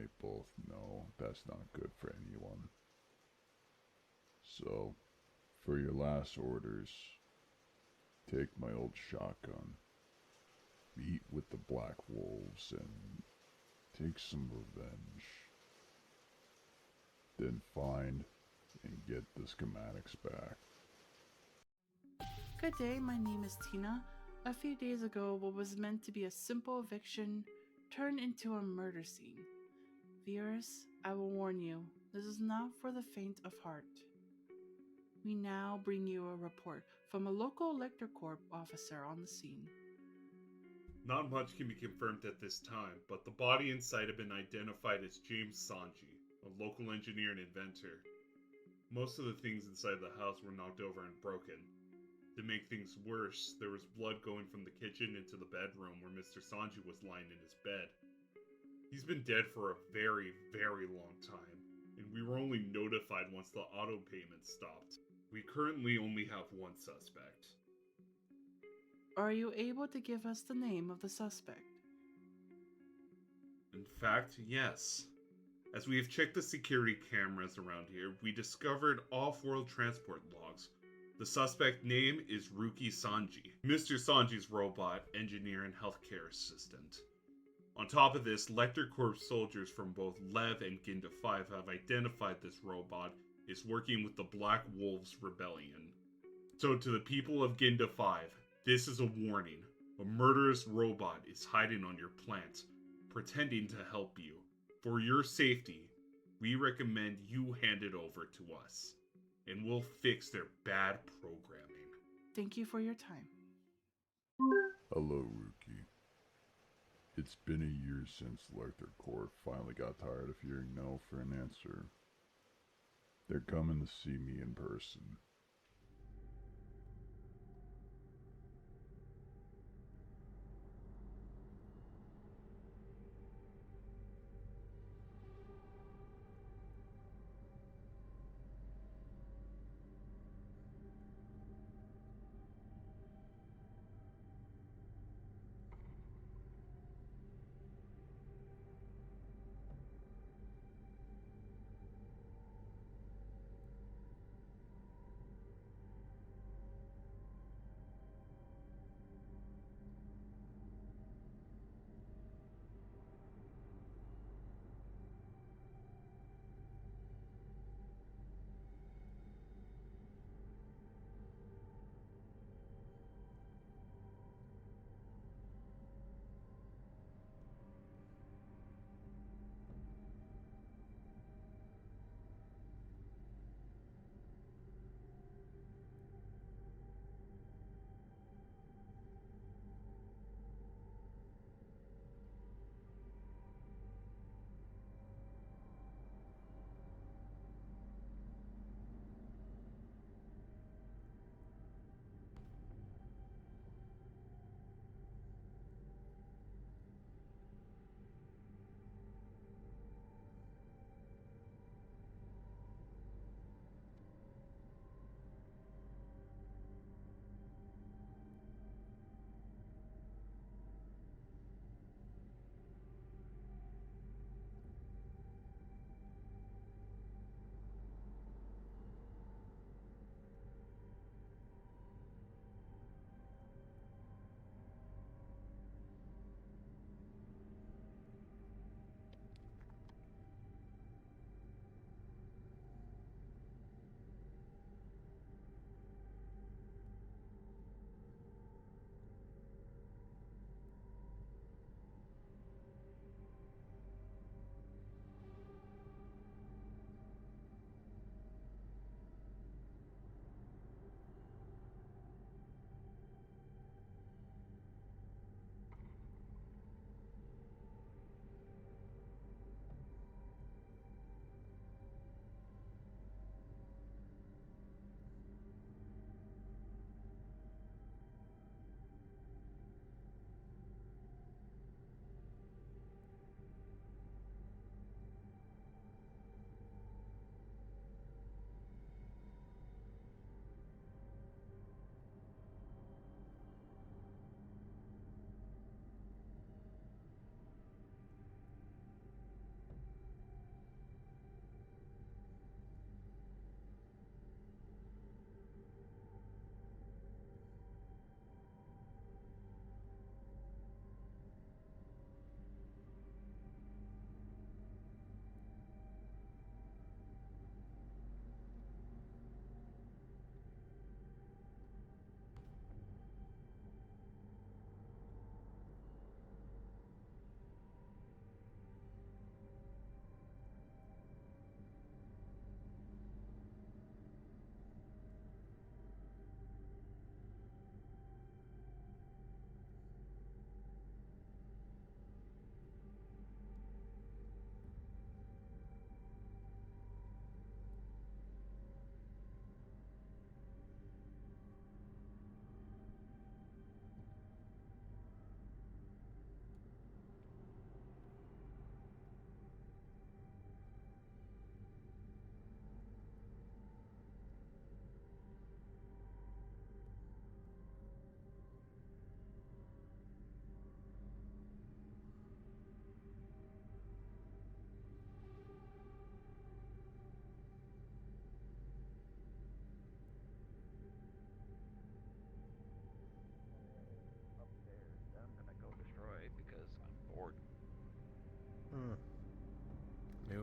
I both know that's not good for anyone. So, for your last orders, take my old shotgun, meet with the Black Wolves, and take some revenge. Then find and get the schematics back. Good day, my name is Tina. A few days ago, what was meant to be a simple eviction turned into a murder scene. Viewers, I will warn you, this is not for the faint of heart. We now bring you a report from a local Elector Corp officer on the scene. Not much can be confirmed at this time, but the body and site have been identified as James Sanji, a local engineer and inventor. Most of the things inside the house were knocked over and broken. To make things worse, there was blood going from the kitchen into the bedroom where Mr. Sanji was lying in his bed. He's been dead for a very, very long time, and we were only notified once the auto payment stopped. We currently only have one suspect. Are you able to give us the name of the suspect? In fact, yes. As we have checked the security cameras around here, we discovered off-world transport logs. The suspect name is Ruki Sanji, Mr. Sanji's robot, engineer, and healthcare assistant. On top of this, Lecter Corps soldiers from both Lev and Ginda 5 have identified this robot is working with the Black Wolves Rebellion. So to the people of Ginda 5, this is a warning. A murderous robot is hiding on your plant, pretending to help you. For your safety, we recommend you hand it over to us, and we'll fix their bad programming. Thank you for your time. Hello, Rookie. It's been a year since Lecter Corp finally got tired of hearing no for an answer. They're coming to see me in person.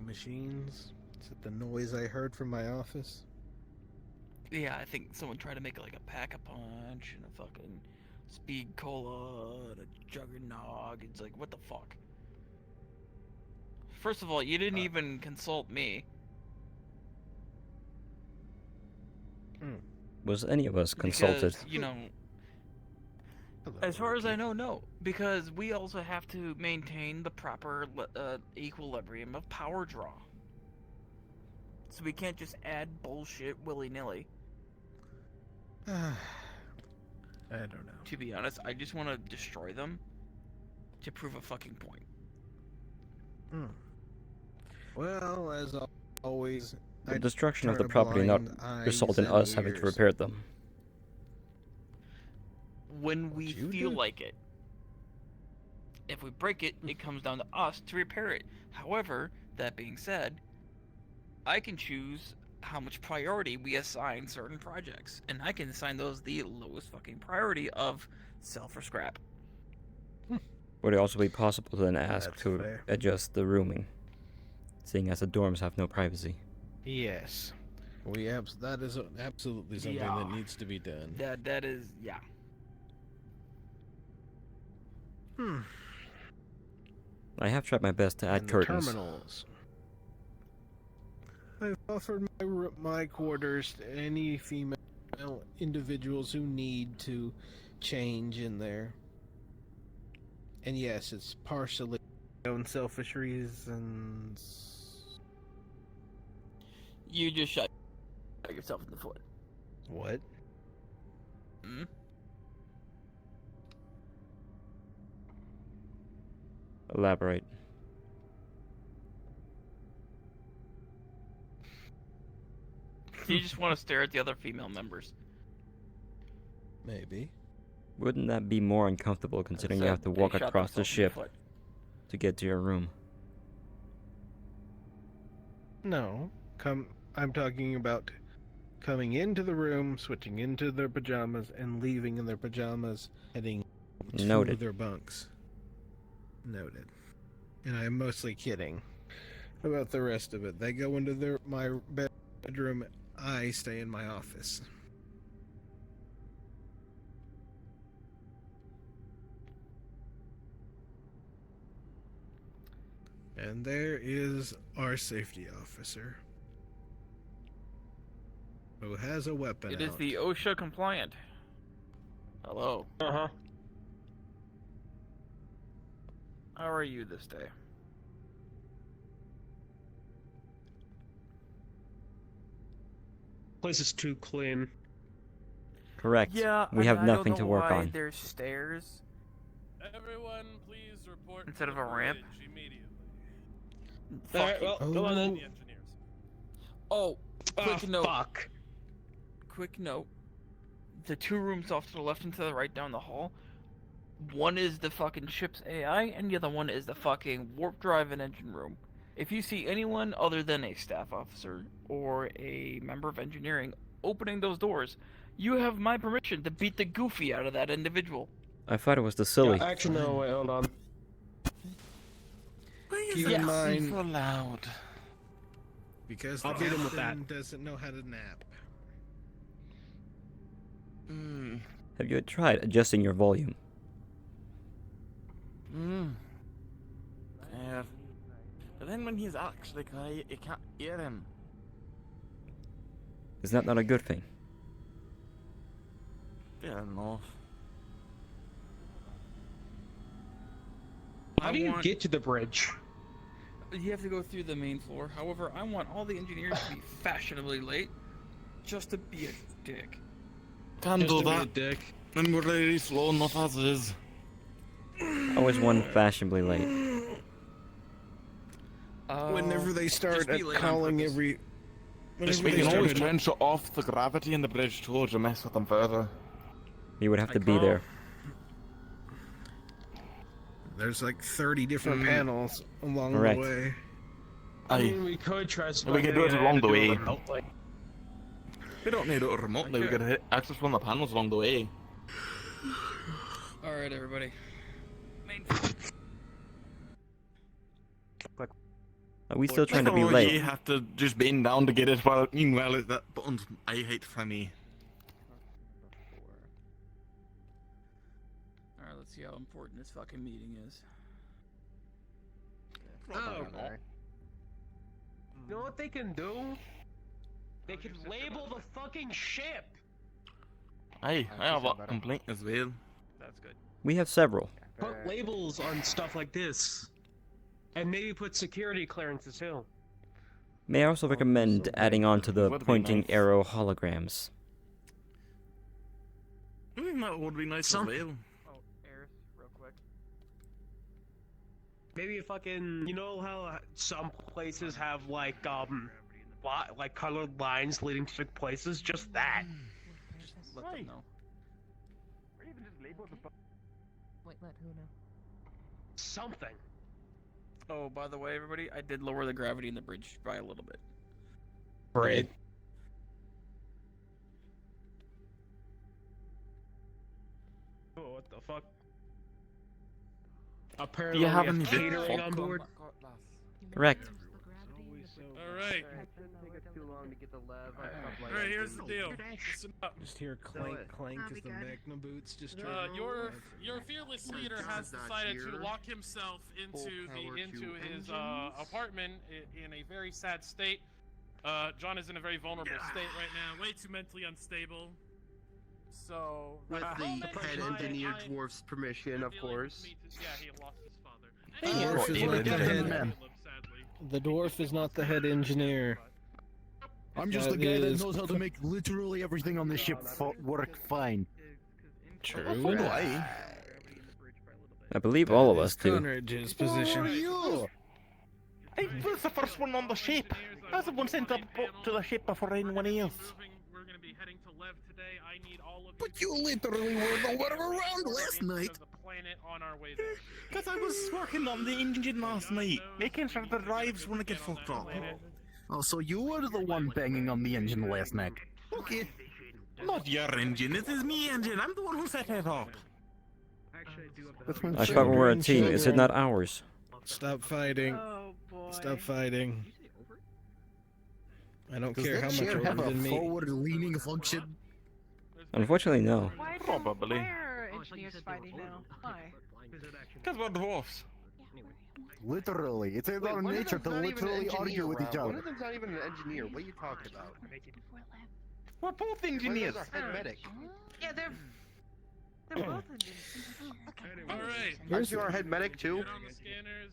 machines? Is it the noise I heard from my office? Yeah, I think someone tried to make like a pack-a-punch and a fucking speed cola and a juggernog. It's like, what the fuck? First of all, you didn't even consult me. Was any of us consulted? Because, you know, Hello, as far as I Ricky. know, no. Because we also have to maintain the proper equilibrium of power draw. So we can't just add bullshit willy-nilly. I don't know. To be honest, I just want to destroy them to prove a fucking point. Well, as always, The I destruction of turn the a property not blind eye result in and us having to ears. repair them. When we you feel do? like it. If we break it, it comes down to us to repair it. However, that being said, I can choose how much priority we assign certain projects, and I can assign those the lowest fucking priority of sell for scrap. Would it also be possible to then ask That's to fair. adjust the rooming, seeing as the dorms have no privacy? Yes. That is absolutely something Yeah. that needs to be done. That is, yeah. I have tried my best to add And the curtains. terminals. I've offered my quarters to any female individuals who need to change in there. And yes, it's partially own selfish reasons. You just shot yourself in the foot. What? Hmm? Elaborate. You just want to stare at the other female members. Maybe. Wouldn't that be more uncomfortable considering you Said have to they walk shot across the themselves in ship foot. to get to your room? No. I'm talking about coming into the room, switching into their pajamas, and leaving in their pajamas, heading to Noted. their bunks. Noted. And I'm mostly kidding about the rest of it. They go into my bedroom. I stay in my office. And there is our safety officer, who has a weapon It is out. the OSHA compliant. Hello. Uh-huh. How are you this day? Place is too clean. Correct. Yeah, We have I don't nothing know to work why on. There's stairs. Everyone, please report Instead to of the a ramp? bridge immediately. Alright, well, go on The then. engineers. Oh, quick note. Fuck. Quick note. The two rooms off to the left and to the right down the hall. One is the fucking ship's AI, and the other one is the fucking warp drive and engine room. If you see anyone other than a staff officer or a member of engineering opening those doors, you have my permission to beat the goofy out of that individual. I thought it was the silly. Yeah, actually, no, wait, hold on. Keep in mind, so loud. because the I'll beat him with captain doesn't know how to nap. Have you tried adjusting your volume? Yeah. But then when he's actually quiet, you can't hear him. Is that not a good thing? Fair enough. How do you get to the bridge? You have to go through the main floor. However, I want all the engineers to be fashionably late, just to be a dick. Can't Just do to be a that. dick. I'm really slow enough as is. Always one fashionably late. Whenever they start just be late on calling purpose. every... Whenever We they can start always try and shut off the gravity in the bridge too to mess with them further. You would have I to be call- there. There's like 30 different panels along Correct. the way. I Aye. mean, we could try We could do it spending along to the do way. it remotely. We don't need it remotely, we Okay. could access one of the panels along the way. Alright, everybody. Main Are we still trying to be You late? have to just bend down to get it while meanwhile that button's I hate for me. Alright, let's see how important this fucking meeting is. Oh. You know what they can do? They can label the fucking ship. I have a complaint as well. That's good. We have several. Put labels on stuff like this. And maybe put security clearances too. May I also recommend adding on to the Would be pointing nice. arrow holograms. That would be nice Some- as well. Oh, Eris, real quick. Maybe fucking, you know how some places have like like colored lines leading to places? Just that. Just let them know. Wait, let who know? Something. Oh, by the way, everybody, I did lower the gravity in the bridge by a little bit. Right. Oh, what the fuck? Apparently, You have we any catering on popcorn? board. Correct. Alright. Alright, here's the deal. Listen up. Just hear clank, clank as the Magna boots just Your fearless leader has decided to lock himself into his apartment in a very sad state. John is in a very vulnerable state right now, way too mentally unstable. So With the head engineer dwarf's permission, of course. Yeah, he lost his father. Dwarf is not the head. The dwarf is not the head engineer. I'm just the guy that knows how to make literally everything on the ship work fine. True. I believe all of us do. Conrad's position. I was the first one on the ship. I was the one sent up to the ship before anyone else. We're gonna be heading to Lev today. I need all of But you literally were nowhere around last night. planet on our way there. Because I was working on the engine last night, making sure the drives wouldn't get fucked up. Oh, so you were the one banging on the engine last night. Okay. Not your engine, it is me engine. I'm the one who set it up. I thought we were a team. Is it not ours? Stop fighting. Oh boy. Stop fighting. I don't Does care that how much chair older have a than me. forward-leaning function? Unfortunately, no. Probably. Why are engineers fighting now? Why? Because we're dwarfs. Literally. It's in our nature to literally argue with each One other. of them's not even an engineer. What are you talking about? We're both engineers. One of them's our head medic. Yeah, they're both engineers. Okay. Alright. Aren't you our head medic too? Get on the scanners.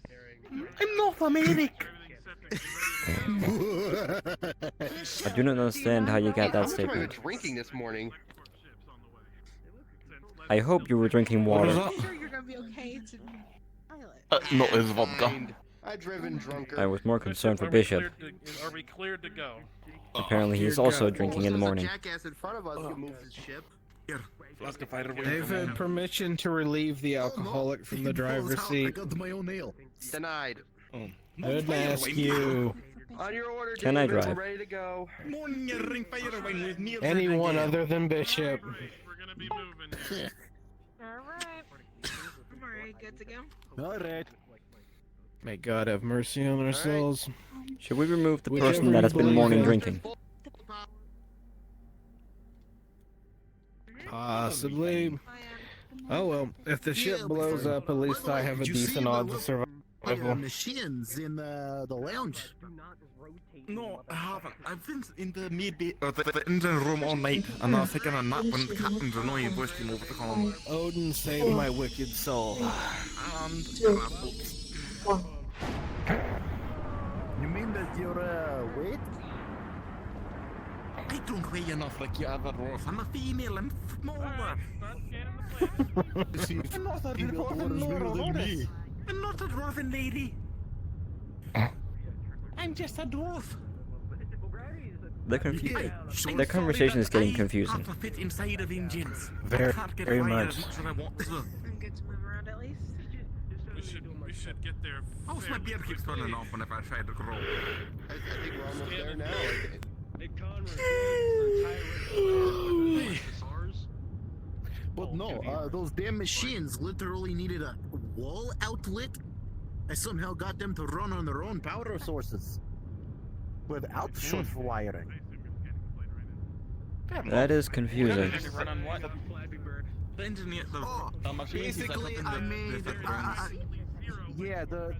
I'm not a medic. I do not understand how you got that I was statement. drinking this morning. I hope you were drinking water. I'm sure you're gonna be okay to pilot. Not as vodka. I've driven drunker. I was more concerned for Bishop. Are we cleared to go? Apparently, he's also drinking in the morning. Jackass in front of us who moves his ship. Here, flask of fire away. They've had permission to relieve the alcoholic from the driver's I seat. got my own ale. Denied. Didn't ask you. On your order, Can I David, drive? we're ready to go. Morning, you ring fire wine with me. Anyone other than Bishop. We're gonna be moving. Alright. Alright, good to go. Alright. May God have mercy on our souls. Should we remove the Whichever person that has you been believe morning in. drinking? Possibly. Oh well, if the ship blows up, at least I have a Did you see decent the odds of survival. machines in the lounge. No, I haven't. I've been in the the engine room all night, and I was taking a nap when the captain's annoying voice came over the comm. Odin save my wicked soul. And You mean that you're weight? I don't weigh enough like you other dwarf. I'm a female and smaller. I'm not a dwarven lord. I'm not a dwarven lady. I'm just a dwarf. Their conversation is getting confusing. I have to fit inside of engines. Very- I can't get very fired much. as as I want to. I'm good to move around at least. We should get there. Oh, my beard keeps turning off whenever I try to grow. I think we're almost there now. Hey, Conrad, But no, those damn machines literally needed a wall outlet I somehow got them to run on their own power sources without short wiring. That is confusing. Run on what? The engineer, the machines Basically, I made. Yeah, the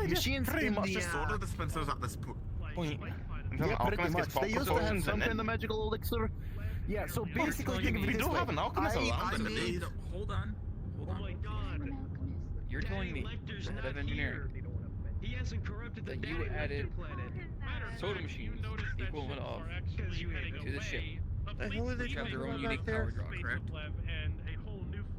machines pretty in much the. just soda dispensers at this point. Yeah, pretty much. They used to have some kind of magical elixir. Yeah, so basically, think of it we this don't way. have an alchemist around in the made. Hold on. Hold on. You're telling me, the head of engineering, He hasn't corrupted the that you daddy added planet. soda machines equivalent of to the ship, The hell are they which have their talking own about unique back power there? draw, correct?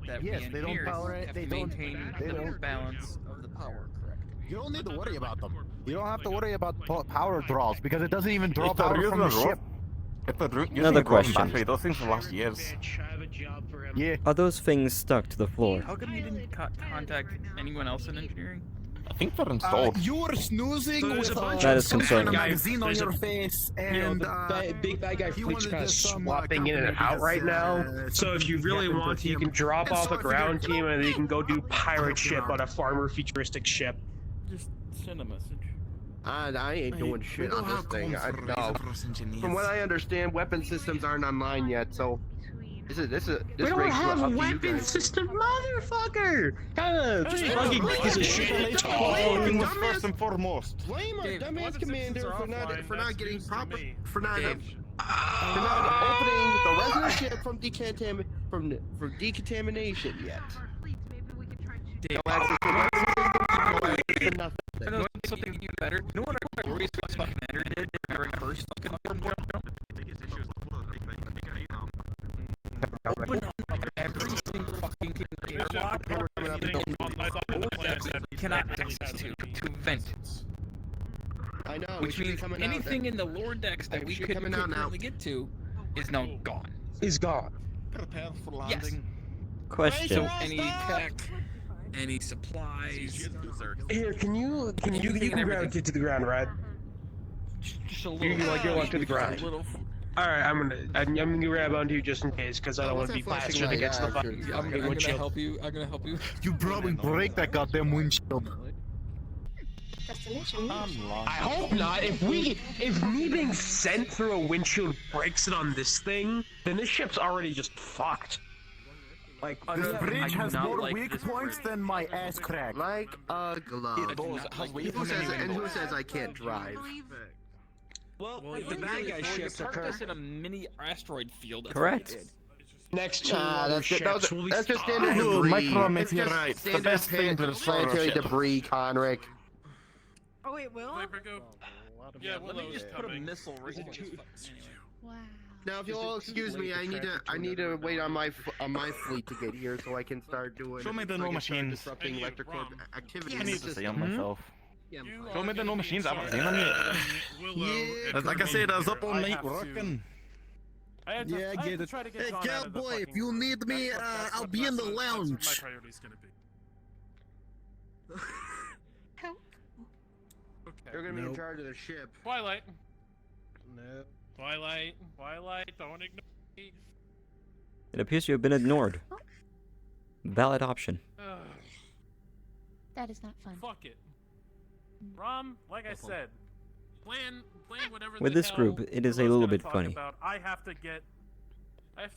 That Yes, we they don't engineers power it. have They to don't. maintain They the don't. balance of the power, correct? You don't need to worry about them. You don't have to worry about power draws because it doesn't even draw If they're power using from the a ship. If they're Another question. battery, those things will last years. Yeah. Are those things stuck to the floor? How come you didn't contact anyone else in engineering? I think they're installed. You were snoozing with That is some kind of concerning. magazine on your face, and big bad guy he Fleet's wanted kind of this, swapping in and out right now. So if you really want to, you can drop off a ground team and you can go do pirate ship on a farmer futuristic ship. Just send a message. I ain't doing shit on this thing. No. engineers. From what I understand, weapon systems aren't online yet, so this We don't race have up a to you weapon guys. system, motherfucker! Just fucking piece of shit. Blame was first and foremost. Blame our Dave, dumbass weapon commander systems are for not offline, getting that's proper news to me. for not Dave. opening the resonant ship from decontamination yet. Dave, No access to weapons, you nothing. know something even better? You know what our worries about fucking Commander did during first fucking report? Open up every single fucking airlock that we cannot access to vent. I know. Which means anything in the lower decks that we could currently get to is now gone. Is gone. Prepare for Yes. landing. Question. So any tech, any supplies, Here, can you ground it to the ground, right? just a You little. can like go up to the ground. A little. All right, I'm gonna grab onto you just in case, because I don't want to be Wasn't flashing plastered against the light, fucking actually. I'm gonna windshield. help you. I'm gonna help you. you probably break that goddamn windshield. I hope not. If me being sent through a windshield breaks it on this thing, then this ship's already just fucked. Like, This I bridge do has not more like weak this points than my ass crack. Like a glove. And who says I can't drive? well, Well, the bad guy ships parked occur us in a mini asteroid field. That's Correct. what we did. next to Nah, other that's ships. that's just standard Oh, debris. micrometeorite, It's the just standard best thing to destroy a planetary ship. debris, Conric. Oh wait, Will? Yeah, Let me Willow's just put a coming. missile right in his fucking- Wow. Now, if you'll all excuse me, I need to wait on my fleet to get here so I can start doing. Show me the so I no can start machines. disrupting Hey, you, electrical Rom. activity. I in need the to see system. on myself. You Show are me the no gonna be machines, I haven't in seen charge them yet. of Willow Yeah. and Like I said, I was up all I night have to- working. I had to, Yeah, I I had get to it. try to get Hey, John out of the cowboy, if fucking you room. need me, That's I'll be in the that's what lounge. my priority's gonna be. Okay. You're gonna be in Nope. charge of the ship. Twilight. No. Twilight. Don't ignore me. It appears you have been ignored. Valid option. Ugh, That is not fun. fuck it. Rom, like I said, plan whatever. With the this hell group, it is a Willow's little gonna bit talk funny. About. I have to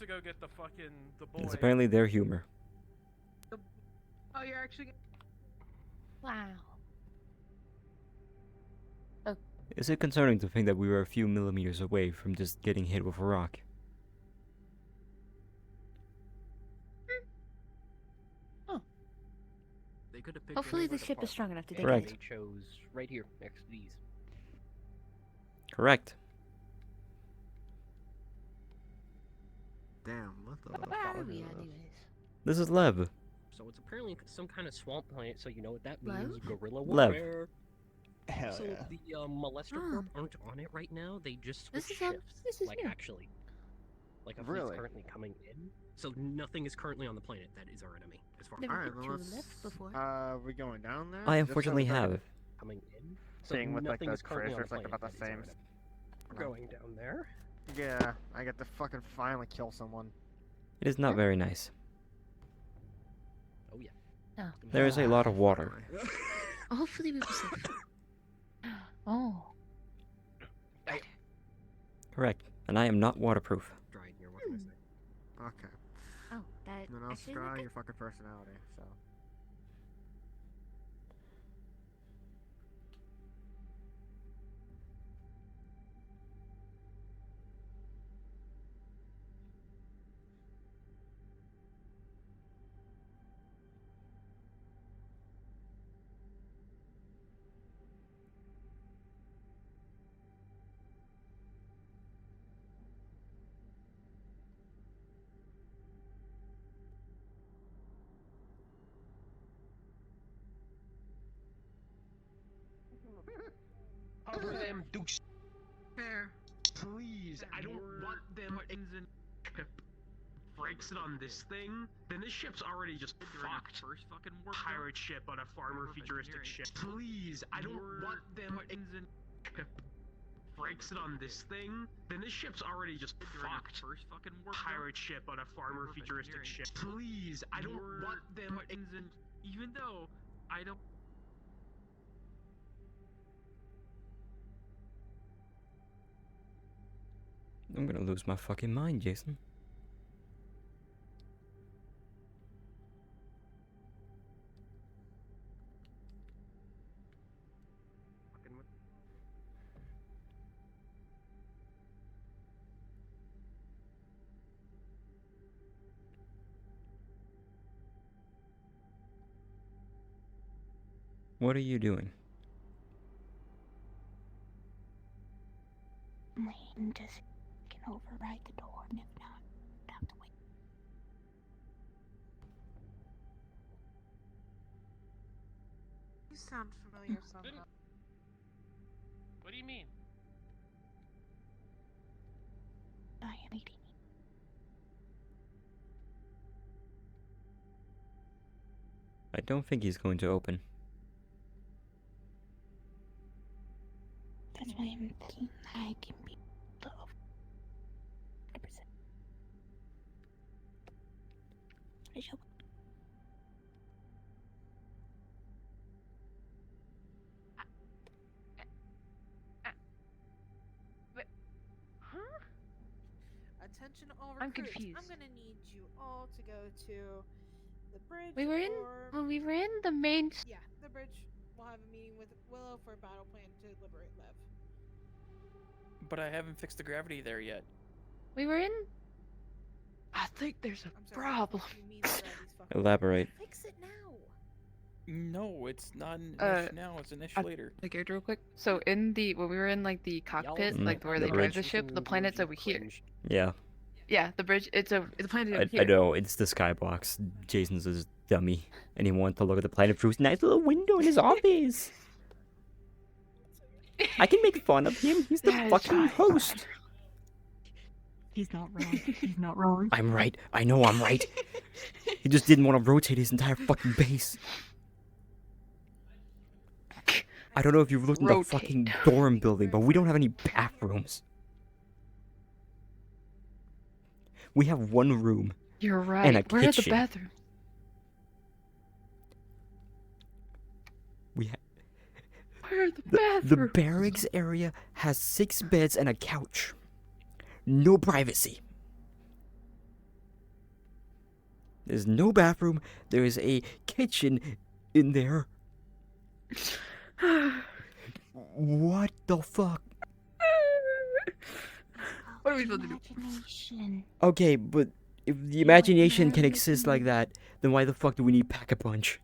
go get the fucking the boy. It's apparently their humor. Oh, you're actually. Wow. Is it concerning to think that we were a few millimeters away from just getting hit with a rock? Hopefully the ship is strong enough to take Correct. it. They chose right here next to these. Correct. Damn, what the? Where are we anyways? This is Lev. So it's apparently some kind of swamp planet, so you know what that Lev? means. Guerrilla Lev. warfare. Hell So yeah. the Molester Corp aren't on it right now. They just switched This is shifts. this is like new. actually. Like a Really? fleet's currently coming in. So nothing is currently on the planet that is our enemy, as far as Never Alright, been well, to let's- lift before. We're going down there? I unfortunately have. coming in. So Thing with like nothing the is currently on treasures, the like planet about the that is our same. enemy. We're going down there. Yeah, I get to fucking finally kill someone. It is not very nice. Oh yeah. Oh. There is a lot of water. Hopefully we will save. Oh. Correct. And I am not waterproof. Dried here, what can I say? Okay. Oh, that. No, actually Scry, look your fucking personality. So. Cover them, douche. Fair. Please, I don't want them. Breaks it on this thing, then this ship's already just fucked. First fucking warp Pirate ship on a farmer futuristic ship. Please, I don't want them. Breaks it on this thing, then this ship's already just fucked. First fucking warp Pirate ship on a farmer futuristic ship. Please, I don't want them. Even though I don't. I'm gonna lose my fucking mind, Jason. What are you doing? Lane just can override the door, and if not, I'd have to wait. You sound familiar somehow. What do you mean? I am eating. I don't think he's going to open. That's why I'm thinking I can be love. 100%. I shall. Huh? Attention all I'm recruits. confused. I'm gonna need you all to go to the bridge. We were in. or- Well, we were in the main. Yeah, the bridge. We'll have a meeting with Willow for a battle plan to liberate Lev. But I haven't fixed the gravity there yet. We were in. I think there's a problem. Elaborate. Fix it now. No, it's not an Uh, ish now, it's an ish later. Like real quick. So in the when we were in like the cockpit, like where the they drive the bridge. ship, the planet's over here. Yeah. Yeah, the bridge. It's the planet over I here. know, it's the skybox. Jason's a dummy. And he wanted to look at the planet through his nice little window in his office. I can make fun of him. He's the That is fucking right. host. He's not wrong. He's not wrong. I'm right. I know I'm right. He just didn't want to rotate his entire fucking base. I don't know if you've looked at the Rotate. fucking dorm building, but we don't have any bathrooms. We have one room. You're right. And a Where are the kitchen. bathrooms? We ha- Where are the the bathrooms? barracks area has 6 beds and a couch. No privacy. There's no bathroom. There is a kitchen in there. What the fuck? What are we supposed to do? Imagination. Okay, but if the imagination can exist like that, then why the fuck do we need Pack-a-Punch?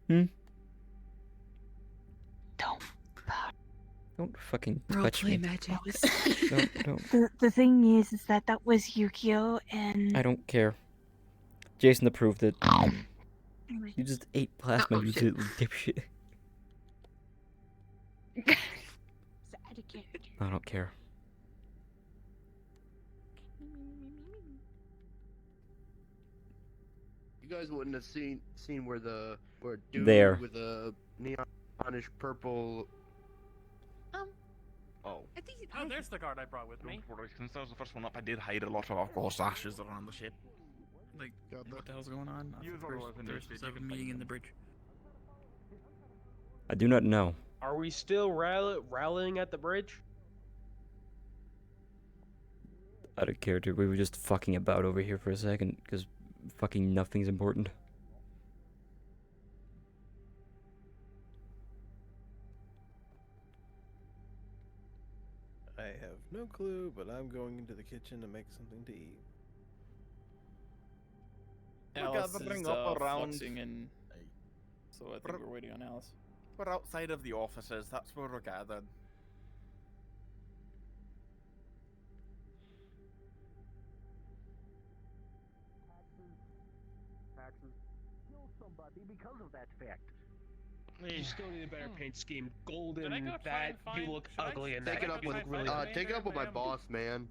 Hmm? Don't fucking touch me. Roleplay magic. Don't. The thing is that was Yukio and. I don't care. Jason approved it. You just ate plasma, you shit. little dipshit. I don't care. You guys wouldn't have seen where dude There. with a neonish purple. Oh, there's the guard I brought with me. Since I was the first one up, I did hide a lot of alcohol sashes around the ship. Like, what the hell's going on? There's a meeting in the bridge. I do not know. Are we still rallying at the bridge? Out of character, we were just fucking about over here for a second, because fucking nothing's important. I have no clue, but I'm going into the kitchen to make something to eat. Alice gathering is up around- fluxing in, so I think we're waiting on Alice. We're outside of the offices, that's where we're gathered. Taxes. Kill somebody because of that fact. You still need a better paint scheme. Golden, that you look ugly, and Take it up with take it up with my boss, man.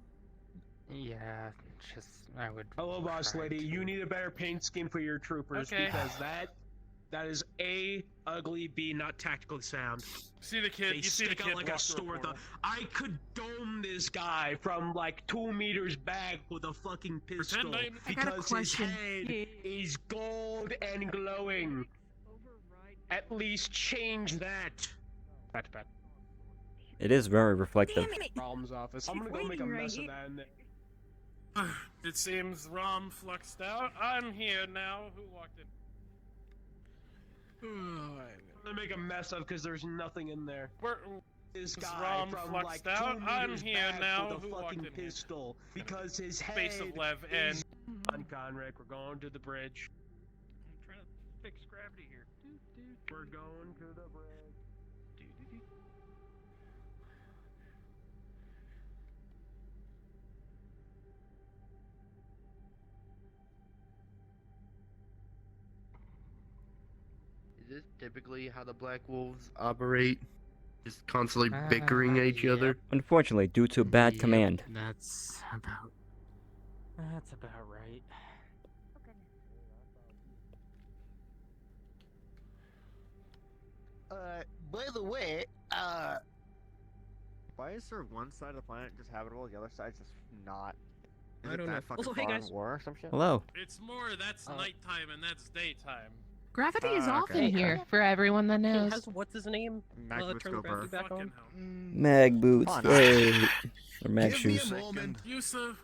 Yeah, just I would. Hello, boss lady. You need a better paint scheme for your troopers because that is A, ugly, B, not tactically sound. See the kid. They You see the stick kid out like a walk through a store. portal. I could dome this guy from like 2 meters back with a fucking pistol I got a because his question. head is gold and glowing. At least change that. That's bad. It is very reflective. Problems office. I'm gonna go make a mess of that. It seems Rom fluxed out. I'm here now. Who walked in? I'm gonna make a mess of because there's nothing in there. This Is guy Rom from fluxed like 2 out? I'm meters here back now. with a Who walked fucking in here? pistol because his Space head of Lev and is on Conric. We're going to the bridge. I'm trying to fix gravity here. We're going to the bridge. Is this typically how the Black Wolves operate? Just constantly bickering at each other? Unfortunately, due to bad command. That's about right. By the way, why is there one side of the planet just habitable, the other side's just not? Is I it don't that know. fucking Also, hey, far in guys. war or some shit? Hello. It's more that's nighttime and that's daytime. Gravity is off okay. in here for everyone that Hey, knows. has what's his name? Maximus Turn the gravity Gilbert. back on. Mag boots. Fun. Hey. Or mag Give me a shoes. moment. Yusuf,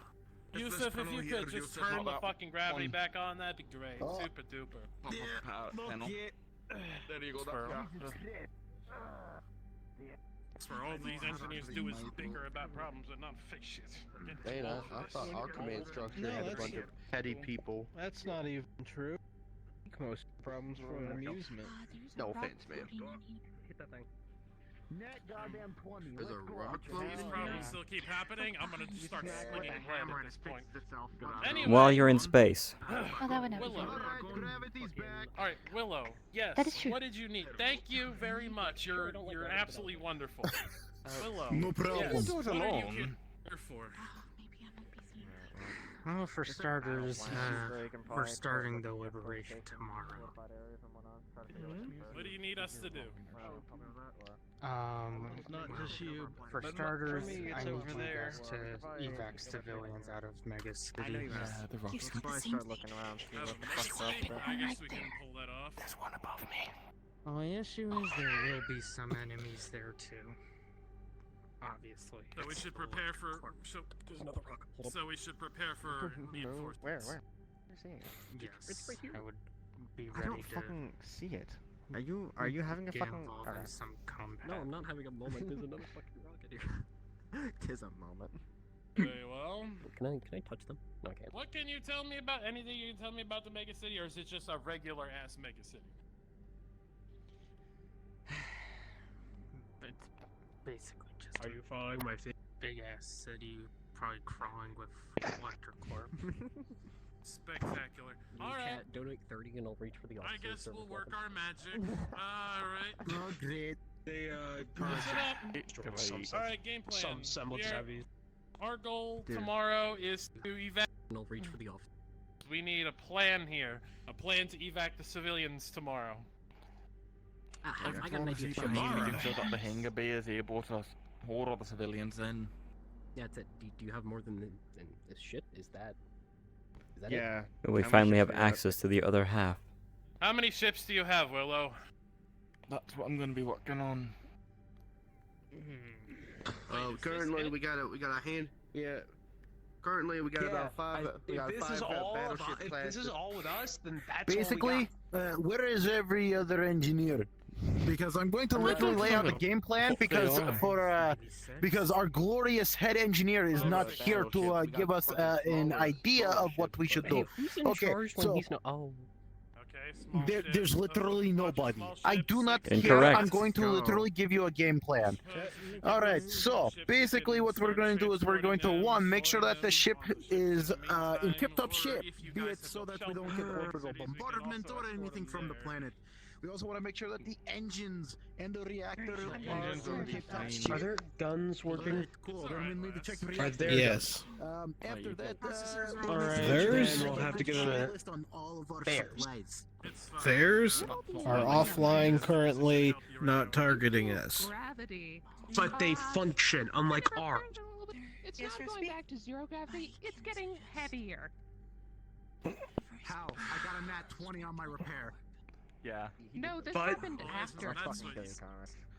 Is Yusuf, this if tunnel you here could just just turn the about fucking gravity one- back on, that'd be great. Oh. Super duper. Pop up power panel. There you go. For, Yeah. for all these engineers do is bicker about problems and not fix shit. Hey, I thought our command structure No, had a that's- bunch of petty people. That's not even true. Most problems for amusement. No offense, man. Hit that thing. Net goddamn 20. There's a rock These floating? problems still keep happening. I'm gonna just start slinging lead at this point. Anyway, While you're in space. Oh, that would never Willow. do. Gravity's back. All right, Willow. Yes. That is true. What did you need? Thank you very much. You're absolutely wonderful. Willow. No problem. Yes. Do it What are you alone. here for? Well, for starters, we're starting the liberation tomorrow. What do you need us to do? Not just you. For but starters, for me, I it's need over you there. guys to evac civilians out of Mega City. the rock. He's got the I same start thing. looking around, see Have what the a fuck's nice up day. there. I guess we can pull that off. There's one above me. Well, the issue is there will be some enemies there too. Obviously. So we it's should full of prepare for. There's another rock. Hold up. So we should prepare for reinforcements. Where? Where you seeing it? Yes, right here. I would be I ready don't to fucking see it. Are you having a get fucking? involved in some combat. No, I'm not having a moment. There's another fucking rocket here. Tis a moment. Very well. Can I touch them? No, I can't. What can you tell me about anything you can tell me about the mega city, or is it just a regular ass mega city? It's basically just Are you following my thing? big ass city, probably crawling with electric corp. Spectacular. All right. Chat, donate 30 and I'll reach for the I officer guess we'll service work weapon. our magic. All right. Oh, great. They Listen up. All right, game plan. Some semblance We are- of these. Our goal Dude. tomorrow is to evac. And I'll reach for the officer. We need a plan here. A plan to evac the civilians tomorrow. I got an idea. Making sure that the hangar bay is able to hold all the civilians in. Yeah, that's it. Do you have more than this shit? Is that? Yeah. We finally have access to the other half. How many ships do you have, Willow? That's what I'm gonna be working on. Currently we got a hand. Yeah. Currently we got about five. We got five battleship If class. this is all with us, then that's Basically, where is every other engineer? Because I'm going to literally lay out a game plan because because our glorious head engineer is not here to give us an idea of what we should do. Okay, so there's literally nobody. I do not care. Incorrect. I'm going to literally give you a game plan. All right. So basically, what we're going to do is we're going to make sure that the ship is in tip-top shape, be it so that we don't get orbital bombardment or anything from the planet. We also want to make sure that the engines and the reactor are in tip-top shape. Are there guns working? Right, cool. Then we need to check the Are reactor. there Yes. After that, Alright, Theirs? then we'll have to give it a... list on all of our Theirs. supplies. Theirs are offline currently, not targeting us. Gravity. But they function, unlike ours. It's not going back to zero gravity. It's getting heavier. How? I got a nat 20 on my repair. Yeah. No, this But- happened after.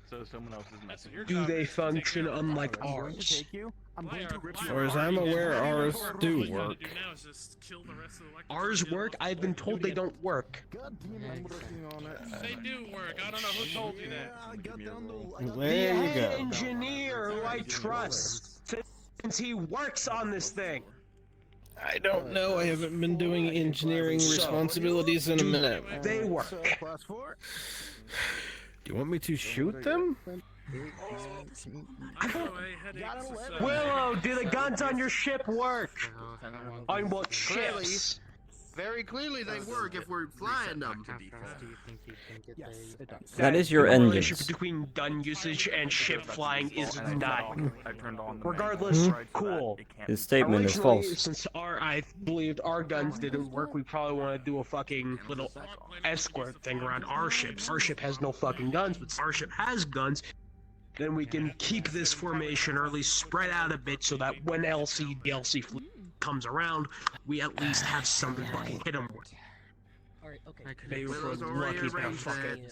So someone else is messing. Do they function unlike ours? I'm going to rip As far as I'm aware, ours do work. Ours work? I've been told they don't work. They do work. I don't know who told you that. There you The go. engineer who I trust, since he works on this thing. I don't know. I haven't been doing engineering responsibilities in a minute. They work. Class 4. Do you want me to shoot them? Willow, do the guns on your ship work? On what Clearly, ships? very clearly they work if we're flying them. That is your The engines. relationship between gun usage and ship flying is none. I turned on. Regardless, cool. His statement is Originally, false. since I believed our guns didn't work, we probably want to do a fucking little escort thing around our ships. Our ship has no fucking guns, but our ship has guns. Then we can keep this formation, or at least spread out a bit, so that when DLC fleet comes around, we at least have something to fucking hit them with. Alright, okay. Maybe we're Willow's already lucky to arranged fucking...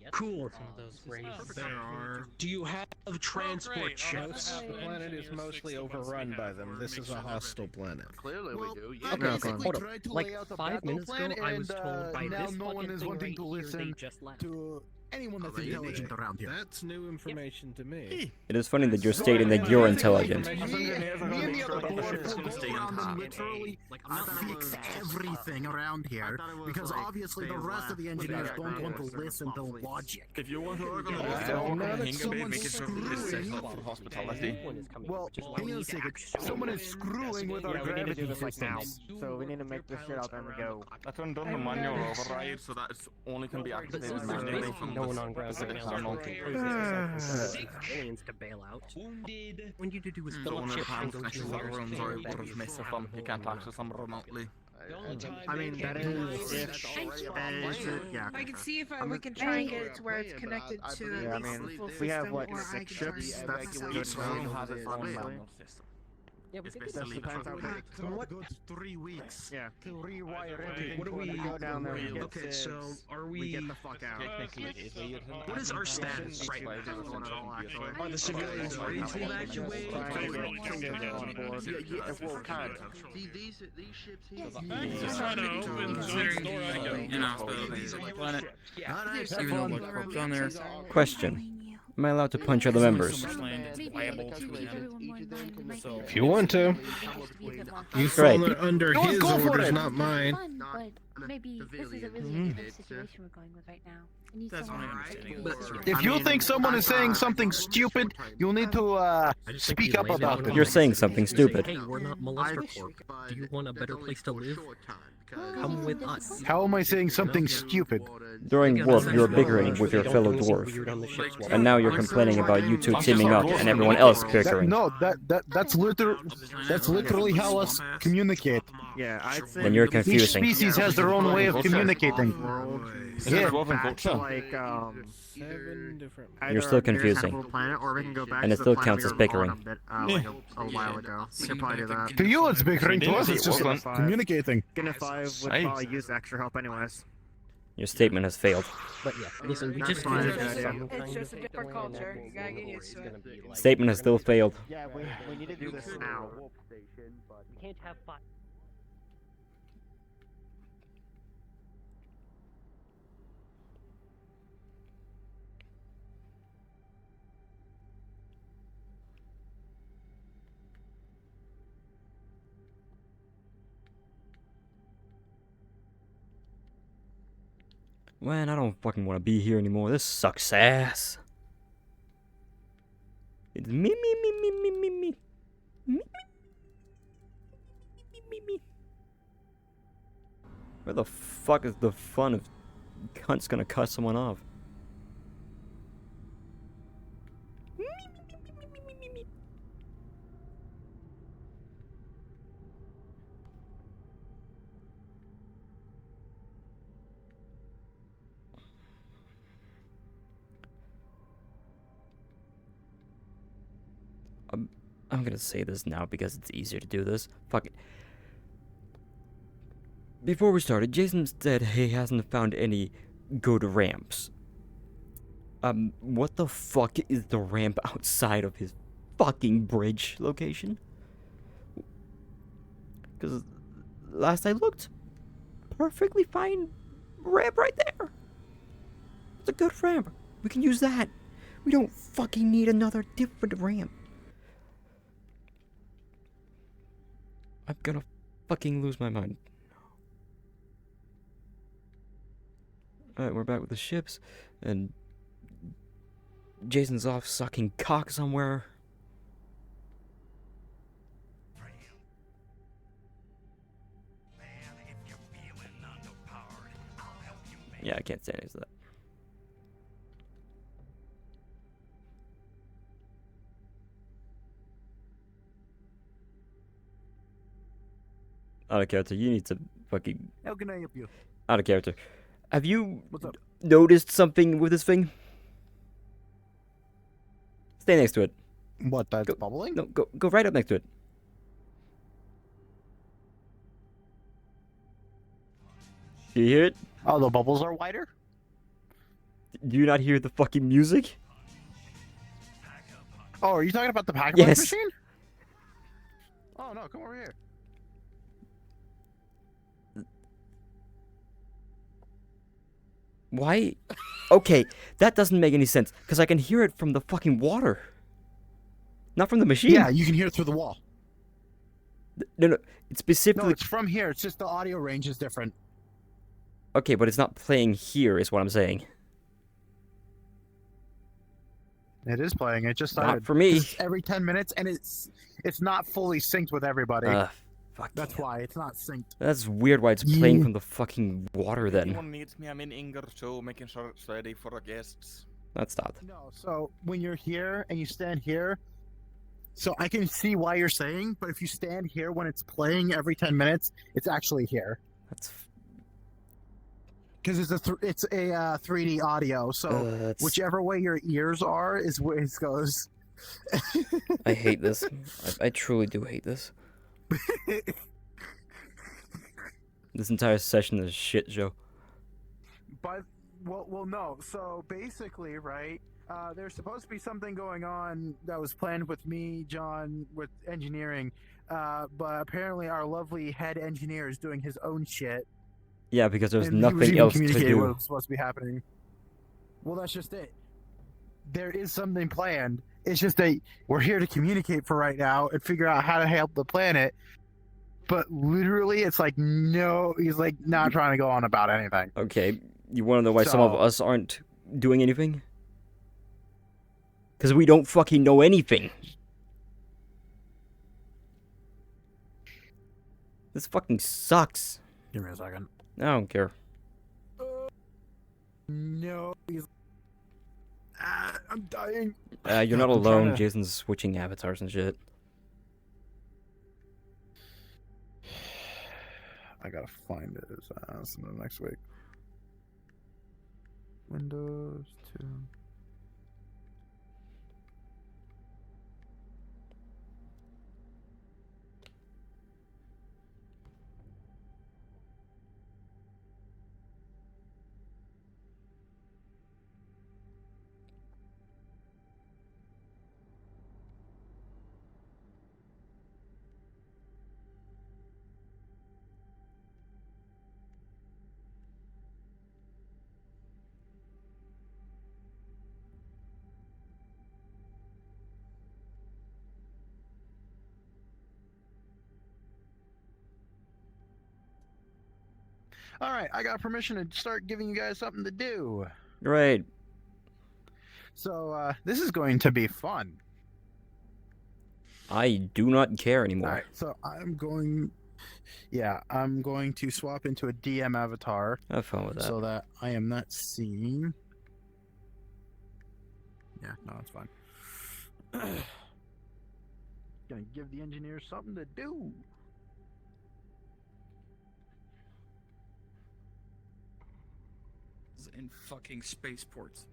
Yep. Cool. Some of those raised. There are. Do you have transport ships? The planet is mostly overrun by them. This is a hostile planet. Clearly we do. I Yeah. basically Hold on. tried to Like lay out the 5 battle minutes ago, plan, I was and, told by now this no one fucking is thing wanting right to here, listen they just left. to anyone that's Maybe. intelligent around here. That's new information to me. It is funny that you're stating that you're intelligent. Me and the other board will go around and literally fix everything around here because obviously the rest of the engineers don't want to listen to logic. If you want to organize hospitality. Well, hang on a second. Someone is screwing with our gravity systems. So we need to make this shit up and go. I turned on the manual override so that it's only can be activated manually from No one on the ground specific right now. panel. Aliens to bail out. When you do is So fill up one of the ships and go panel to rooms large are carrier out of miss if you can't access them remotely. I mean, that is if yeah. I can see if we can try and get it to where it's connected to Yeah, I the mean, full we have system, what, or I 6 can ships? try That's and each figure room it has its own manual system. Yeah, we could do Just depends how big. What? Good 3 weeks Yeah. to rewire everything. What do we go down there and get Okay, so are we get the fuck out. What is our status right now? Are the civilians ready to evacuate? Yeah, well, kind of. See, these ships here. Just trying to open John's door. I go. on there. Question. Am I allowed to punch other members? If you want to. You Great. fall under Go on, his go for orders, it. not mine. Fun, but maybe this is a really intense situation we're going with right now. I need someone If you think someone is saying something stupid, you'll need to speak up about it. You're saying something stupid. Hey, we're not Molester Corp. Do you want a better place to live? Come with us. How am I saying something stupid? During work, you were bickering with your fellow dwarf, and now you're complaining about you two teaming up and everyone else bickering. That's literally how us communicate. Yeah, I'd say Then you're Each confusing. species has their own way of communicating. Yeah. like 7 different. You're still confusing. Planet, or we can go back And to it the still planet counts we as were born bickering. on like a while ago. We could probably do that. To you, it's bickering. To us, it's just communicating. Gonna 5 would probably use extra help anyways. Your statement has failed. But yeah, listen, we That's just fine. It's just a different culture. You gotta get used to it. Statement has still failed. Yeah, we need to do this now. We can't have fun. Man, I don't fucking want to be here anymore. This sucks ass. It's me. Where the fuck is the fun of cunt's gonna cut someone off? I'm gonna say this now because it's easier to do this. Fuck it. Before we started, Jason said he hasn't found any good ramps. What the fuck is the ramp outside of his fucking bridge location? Because last I looked, perfectly fine ramp right there. It's a good ramp. We can use that. We don't fucking need another different ramp. I'm gonna fucking lose my mind. Alright, we're back with the ships, and Jason's off sucking cock somewhere. Yeah, I can't say any of that. Out of character, you need to fucking... How can I help you? Out of character. Have you What's up? noticed something with this thing? Stay next to it. What, that's bubbling? No, go right up next to it. Do you hear it? Oh, the bubbles are wider? Do you not hear the fucking music? Oh, are you talking about the pack Yes. machine? Oh, no, come over here. Why? Okay, that doesn't make any sense, because I can hear it from the fucking water. Not from the machine. Yeah, you can hear it through the wall. No, it's specifically... No, it's from here. It's just the audio range is different. Okay, but it's not playing here, is what I'm saying. It is playing. It just Not started. for me. It's every 10 minutes, and it's not fully synced with everybody. That's why it's not synced. That's weird why it's playing from the fucking water then. Anyone needs me, I'm in Inger, so making sure it's ready for the guests. That stopped. No, so when you're here and you stand here, so I can see why you're saying, but if you stand here when it's playing every 10 minutes, it's actually here. That's because it's a 3D audio, so whichever way your ears are is where it goes. I hate this. I truly do hate this. This entire session is a shit show. But well, no. So basically, right? There's supposed to be something going on that was planned with me, John, with engineering. But apparently, our lovely head engineer is doing his own shit. Yeah, because there's And he was nothing even else to communicating do. what was supposed to be happening. Well, that's just it. There is something planned. It's just that we're here to communicate for right now and figure out how to help the planet. But literally, it's like, no, he's like not trying to go on about anything. Okay, you want to know why some of So- us aren't doing anything? Because we don't fucking know anything. This fucking sucks. Give me a second. I don't care. know, he's. I'm dying. You're not I'm trying alone. to- Jason's switching avatars and shit. I gotta find his ass in the next week. Windows 2. All right, I got permission to start giving you guys something to do. Great. So this is going to be fun. I do not care anymore. All right, so I'm going to swap into a DM avatar. Have fun with that. So that I am not seen. Yeah, no, it's fine. Gonna give the engineers something to do. In fucking spaceports.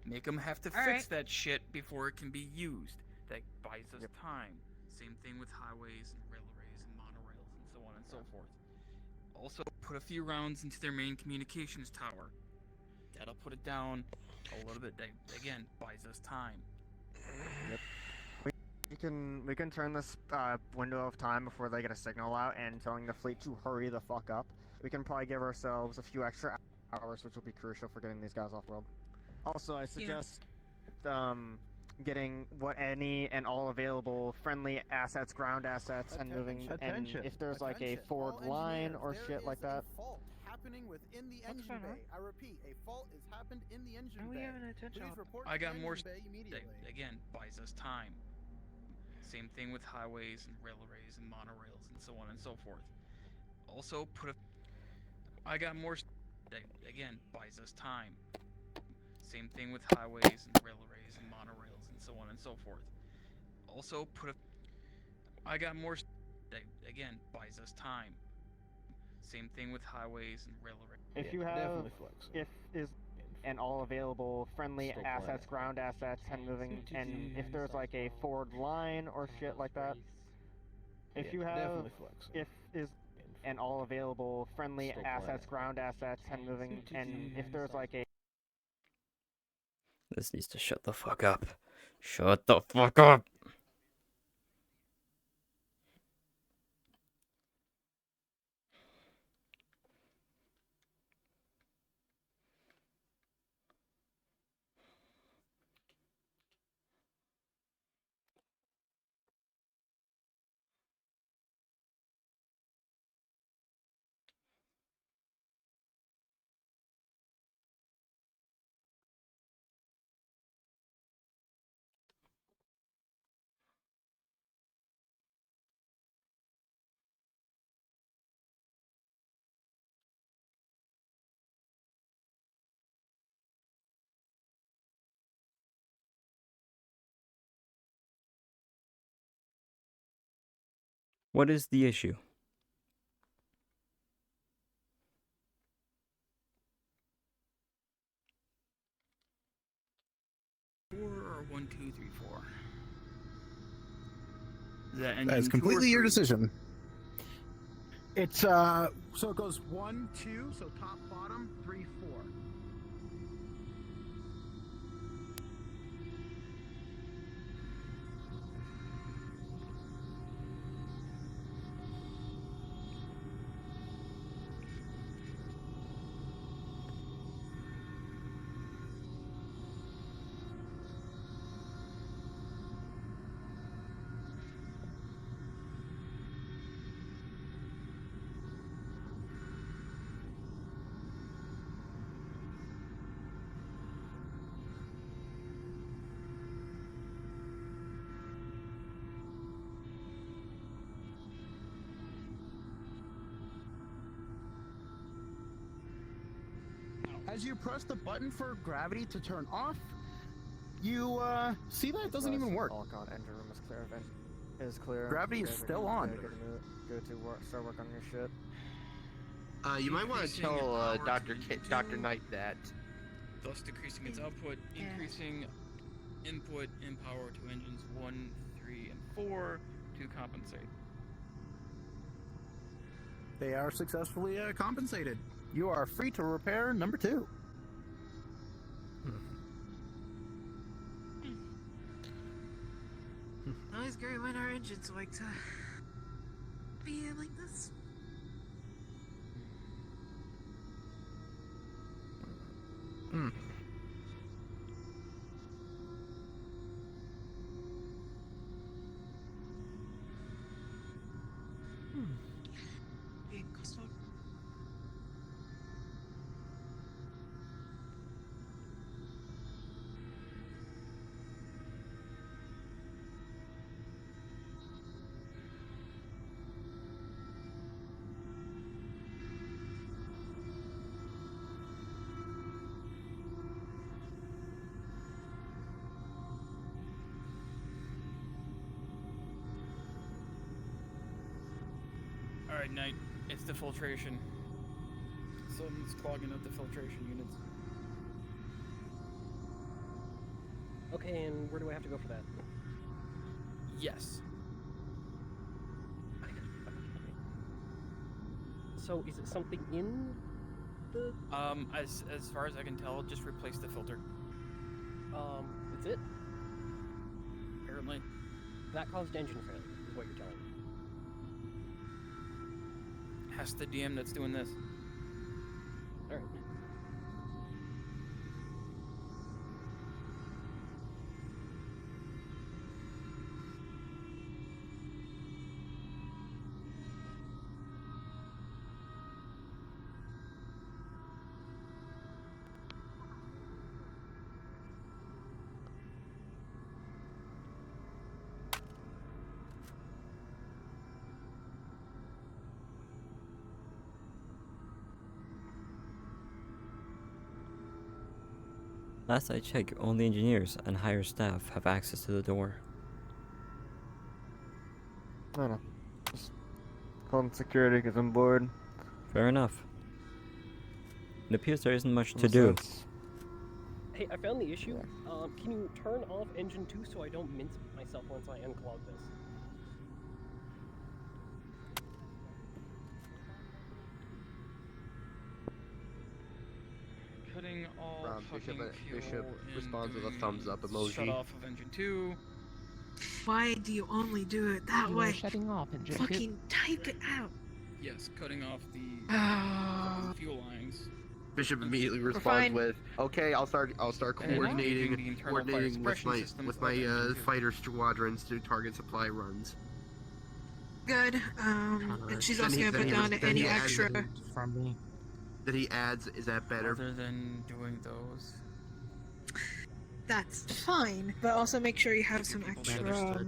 Make them have to All fix right. that shit before it can be used. That buys us time. Same thing with highways and railways and monorails and so on and so forth. Also, put a few rounds into their main communications tower. That'll put it down a little bit. That, again, buys us time. Yep. We can turn this window of time before they get a signal out and telling the fleet to hurry the fuck up. We can probably give ourselves a few extra hours, which will be crucial for getting these guys off world. Also, I suggest getting any and all available friendly assets, ground assets, and moving. And if there's like a forward line or shit like that. Happening within the engine bay. I repeat, a fault has happened in the engine bay. Please report to I got the more. engine bay immediately. That, again, buys us time. Same thing with highways and railways and monorails and so on and so forth. Also, put a. I got more. That, again, buys us time. Same thing with highways and railways and monorails and so on and so forth. Also, put a. I got more. That, again, buys us time. Same thing with highways and railways. If you have, and all available friendly assets, ground assets, and moving, and if there's like a forward line or shit like that. If you have, and all available friendly assets, ground assets, and moving, and if there's like a. This needs to shut the fuck up. Shut the fuck up. What is the issue? Or 1, 2, 3, 4. That is completely your decision. It's so it goes 1, 2, so top, bottom, 3, 4. as you press the button for gravity to turn off, you see that it doesn't even work. All gone. Engine room is clear. Vent is clear. Gravity is still on. Good to work. Start work on your ship. You might want to tell Dr. Knight that. Thus decreasing its output, increasing input and power to engines 1, 3, and 4 to compensate. They are successfully compensated. You are free to repair number 2. Always great when our engines like to be like this. Being custom. Alright, Knight, it's the filtration. Something's clogging up the filtration units. Okay, and where do I have to go for that? Yes. So, is it something in the... As far as I can tell, just replace the filter. That's it? Apparently. That caused engine failure, is what you're telling me. That's the DM that's doing this. Alright. Last I checked, only engineers and higher staff have access to the door. No. Just call them security because I'm bored. Fair enough. It appears there isn't much to do. Hey, I found the issue. Can you turn off engine 2 so I don't mince myself once I unclog this? Cutting all fucking Bishop fuel responds and with a thumbs up emoji. Shut off of engine 2. Why do you only do it that way? Shutting off engine 2. Fucking type it out. Yes, cutting off the fuel lines. Bishop immediately fine. responds with, "Okay, I'll start And coordinating activating the internal fire suppression systems with of my engine 2. fighter squadrons to target supply runs." Good. And she's Then also he- gonna then put he down was- then any he adds extra. From me. That he adds, "Is that better?" Other than doing those. That's fine, but also make sure you have some extra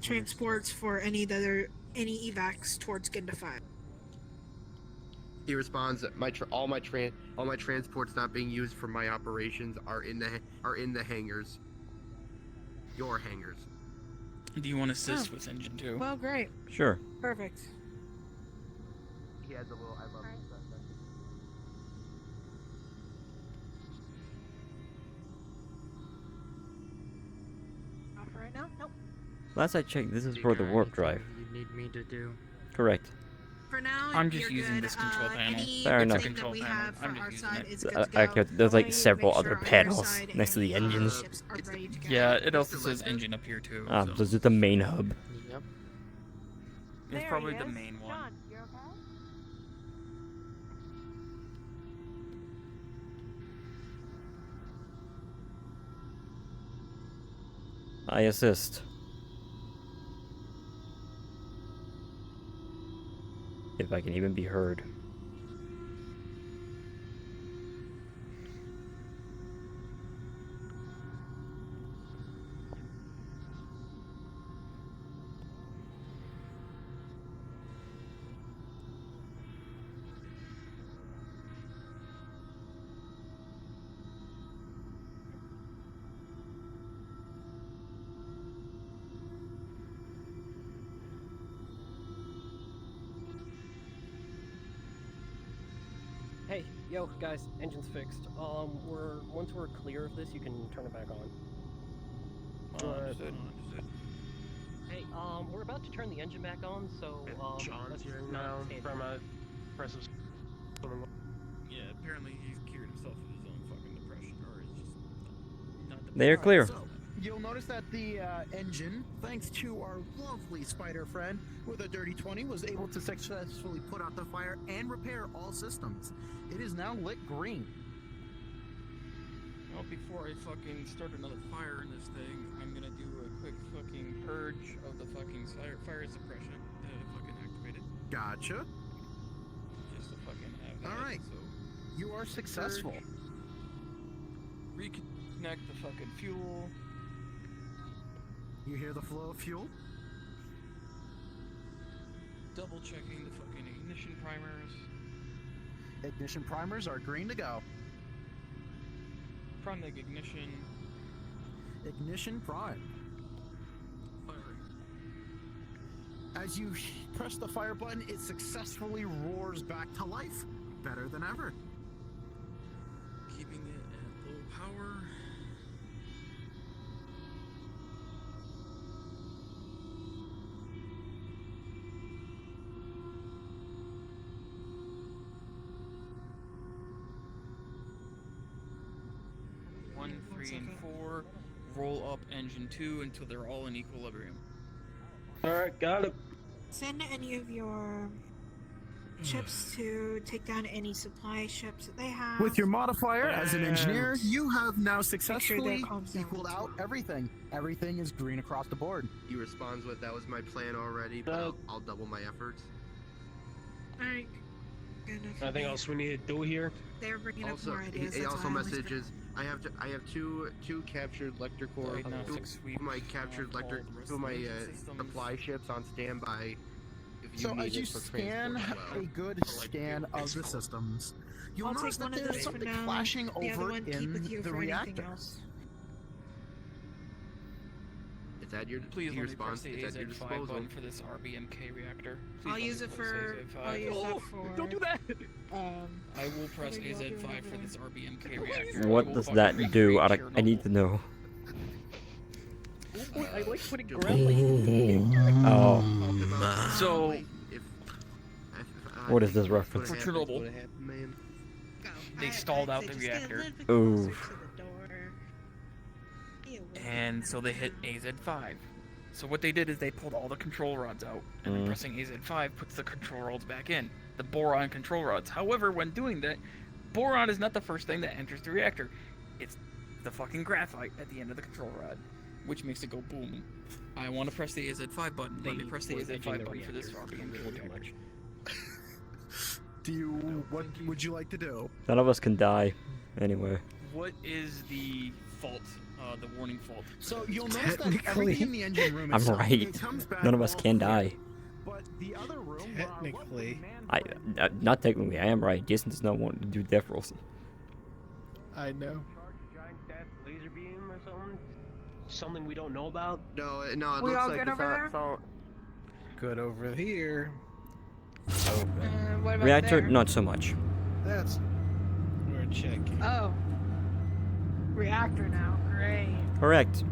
transports for any evacs towards Ginda 5. He responds that all my transports not being used for my operations are in the hangars. Your hangars. Do you want to assist with engine 2? Well, great. Sure. Perfect. He adds a little "I love you." Off right now? Nope. Last I checked, this is for the warp drive. You need me to do? Correct. For now, I'm just you're using good. this control panel. Fair Anything enough. that we have for our side is good to go. Actually, there's like Only several make other sure on your panels side next to the any, engines. ships are ready to go. Yeah, it also says engine up here too. Ah, so. this is the main hub. Yep. It's probably the main one. John, you okay? I assist. If I can even be heard. Hey, yo, guys, engine's fixed. Once we're clear of this, you can turn it back on. Understood. Hey, we're about to turn the engine back on, so John's here not now stand from a impressive. Yeah, apparently he's cured himself of his own fucking depression, or is just not depressed. They are clear. So, you'll notice that the engine, thanks to our lovely spider friend with a dirty 20, was able to successfully put out the fire and repair all systems. It is now lit green. Well, before I fucking start another fire in this thing, I'm gonna do a quick fucking purge of the fucking fire suppression fucking activated. Gotcha. Just to fucking have that. Alright. So, You are successful. purge, reconnect the fucking fuel. You hear the flow of fuel? Double checking the fucking ignition primers. Ignition primers are green to go. Prime ignition. Ignition prime. Firing. As you press the fire button, it successfully roars back to life. Better than ever. Keeping it at low power. One, 3, and 4. Roll up engine 2 until they're all in equilibrium. Alright, got it. Send any of your ships to take down any supply ships that they have. With your modifier as an engineer, you have now they're successfully calmed down. equaled out everything. Everything is green across the board. He responds with, "That was my plan already, but I'll double my efforts." Alright. Good enough. Nothing else we need to do here. They're bringing up Also, more ideas. he that's also why I always messages, "I have two captured Lecter Core, Diagnostic sweep, two of my captured Lecter, two of my supply ships on standby. If you So need as you it for scan transport as well." a good scan of the systems, you'll I'll notice take that one of there's those for something now. flashing The other over one keep with you in the for anything reactor. else. Is that your Please he let me press responds? the Is that your AZ5 disposal? button for this RBMK reactor. Please I'll let me use it press for. AZ5. I'll use that for. Don't do that! I will press What are you all doing AZ5 over for there? this RBMK reactor. I What will does fucking that do? recreate I need to Chernobyl. know. I like putting ground Oh. So, What is this reference? For Chernobyl, they stalled out the reactor. Ooh. And so they hit AZ5. So what they did is they pulled all the control rods out, and then pressing AZ5 puts the control rods back in, the boron control rods. However, when doing that, boron is not the first thing that enters the reactor. It's the fucking graphite at the end of the control rod, which makes it go boom. I want to press the AZ5 button. Let me press the AZ5 button for this RBMK reactor. Do you? What would you like to do? None of us can die. Anyway. What is the fault? The warning fault. So you'll notice that everything in the engine room I'm itself, right. it comes back None of us all can clear. die. But the other room, Technically. Not technically. I am right. Jason does not want to do death rolls. I know. Giant death laser beam or something? Something we don't know about? No, it We looks all like good the over there? Good over here. What about Reactor, there? not so much. That's. We're checking. Oh. Reactor now. Great. Correct.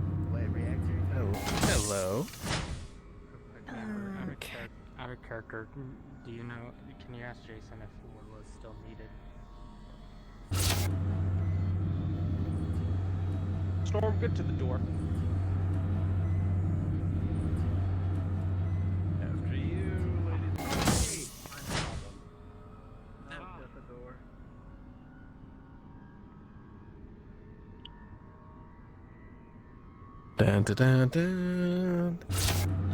Hello. Out of character, do you know? Can you ask Jason if war was still needed? Storm, get to the door. After you, ladies. At the door. Dun dun dun dun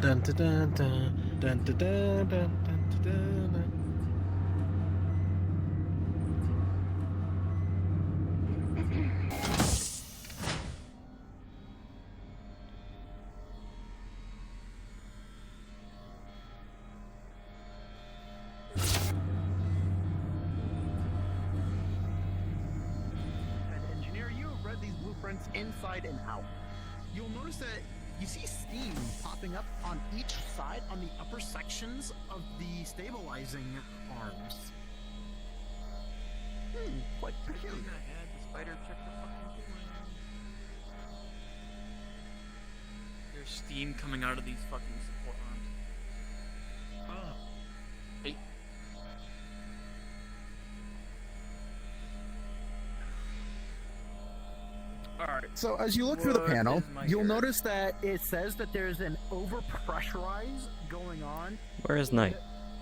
dun dun dun dun dun dun dun dun dun dun. Head engineer, you have read these blueprints inside and out. You'll notice that you see steam popping up on each side on the upper sections of the stabilizing arms. peculiar. The spider checked the fucking coolant. There's steam coming out of these fucking support arms. Oh. Hey. Alright. So as you look through the What panel, is my you'll error? notice that it says that there's an overpressurize going on. Where is Knight?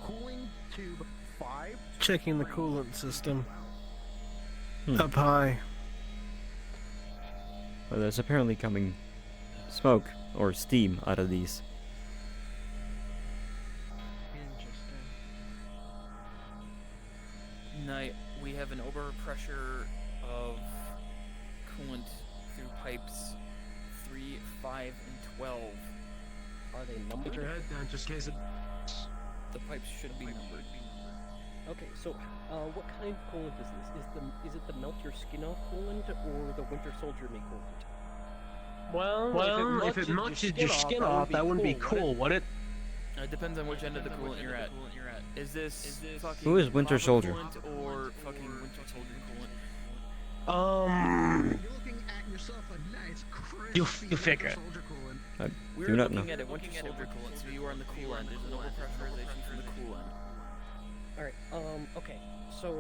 Cooling tube 5. Checking the coolant system. Hmm. Up high. Well, there's apparently coming smoke or steam out of these. Night, we have an overpressure of coolant through pipes 3, 5, and 12. Are they numbered? Put your head down just in case it. The pipes should be numbered. Okay, so what kind of coolant is this? Is it the melt your skin off coolant or the Winter Soldier me coolant? Well, if it melted your skin off, that wouldn't be cool, would it? It depends on which end of the coolant you're at. Is this fucking Who is Winter lava Soldier? coolant or fucking Winter Soldier coolant? You're looking at yourself a nice crisp. You figure it. I We're do not know. looking at a Winter Soldier coolant, so you are on the cool end. There's an overpressurization from the cool end. Alright, okay. So,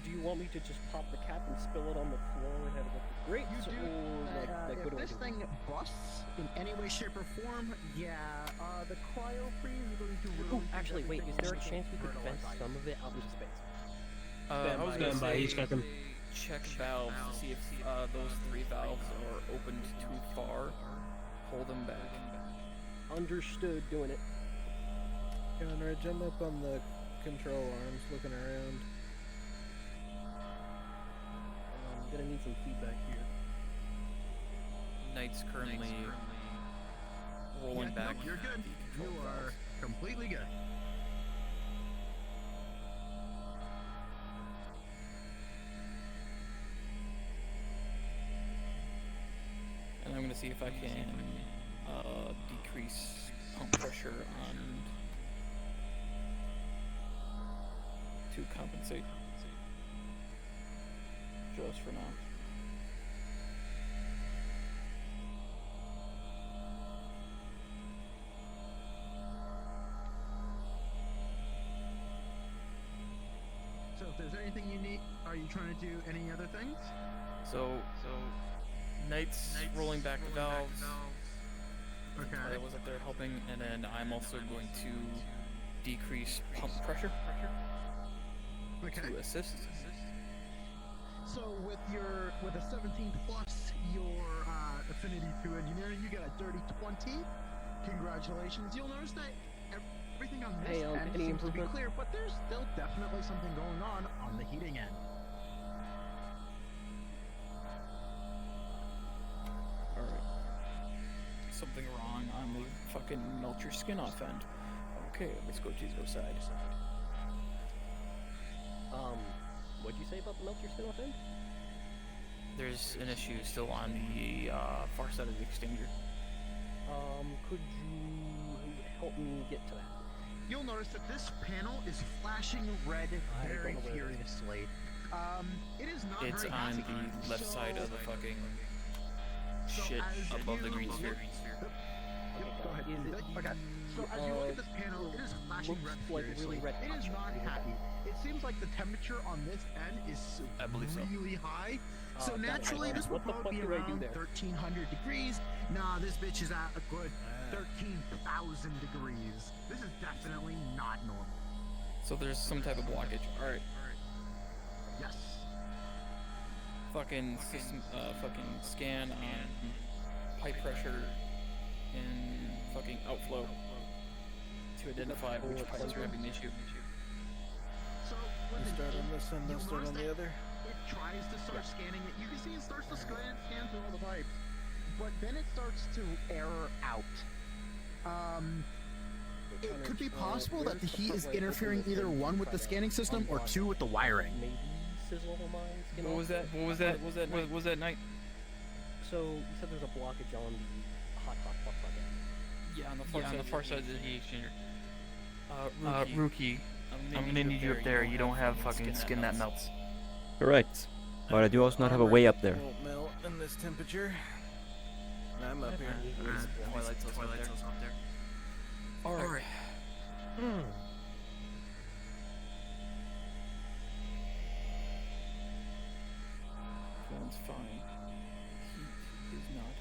do you want me to just pop the cap and spill it on the floor and have it look great? Or, like, what if do I this do? thing busts in any way, shape, or form, yeah, the cryo freeze is going to Ooh, ruin. actually, wait, is there a chance we could vent some of it out into space? I was gonna Stand by, say, each got them. check valves to see if those 3 valves are opened too far. Hold them back. Understood, doing it. Conrad, jump up on the control arms, looking around. I'm gonna need some feedback here. Knight's currently rolling back. You're good. the You control are valves. completely good. And I'm gonna see if I can decrease pump pressure on to compensate. Just for now. So if there's anything you need, are you trying to do any other things? So Knight's rolling back the valves. Okay. I was up there helping, and then I'm also going to decrease pump pressure Okay. to assist. So with a 17 plus your affinity to engineering, you got a dirty 20. Congratulations. You'll notice that everything on this Hey, end any seems to be improvement? clear, but there's still definitely something going on the heating end. Alright. Something wrong on the fucking melt your skin off end. Okay, let's go side. What'd you say about the melt your skin off end? There's an issue still on the far side of the exchanger. Could you help me get to that? You'll notice that this panel is flashing red I very don't know where it is. furiously. It is not It's very on happy. the left side of the fucking So shit as above the you- green sphere. Yep, go ahead. Okay. So as you look at this panel, it is flashing looks red like furiously. really red It is hot. not happy. It seems like the temperature on this end is I believe so. really high. So God, naturally, this will what the probably fuck be do I do around there? 1300 degrees. Nah, this bitch is at a good 13,000 degrees. This is definitely not normal. So there's some type of blockage. Alright. Yes. Fucking system, fucking scan on pipe pressure and fucking outflow to identify which pipes are having the issue. So You listen, start on this end, you'll I'll start notice on the that other. It tries to start scanning it. You can see it starts to scan through all the pipes, but then it starts to error out. It could be possible that the heat is interfering either one with the scanning system or two with the wiring. Maybe sizzle my skin What off? was that? What was that night? So you said there's a blockage on the hot plug. Yeah, on the far side of the heat exchanger. Rookie, I'm gonna need you up there. You don't have fucking skin that melts. Correct. But I do also not have a way up there. Won't melt in this temperature. And I'm up here. Twilight's also up there. Alright. That's fine. Heat is not.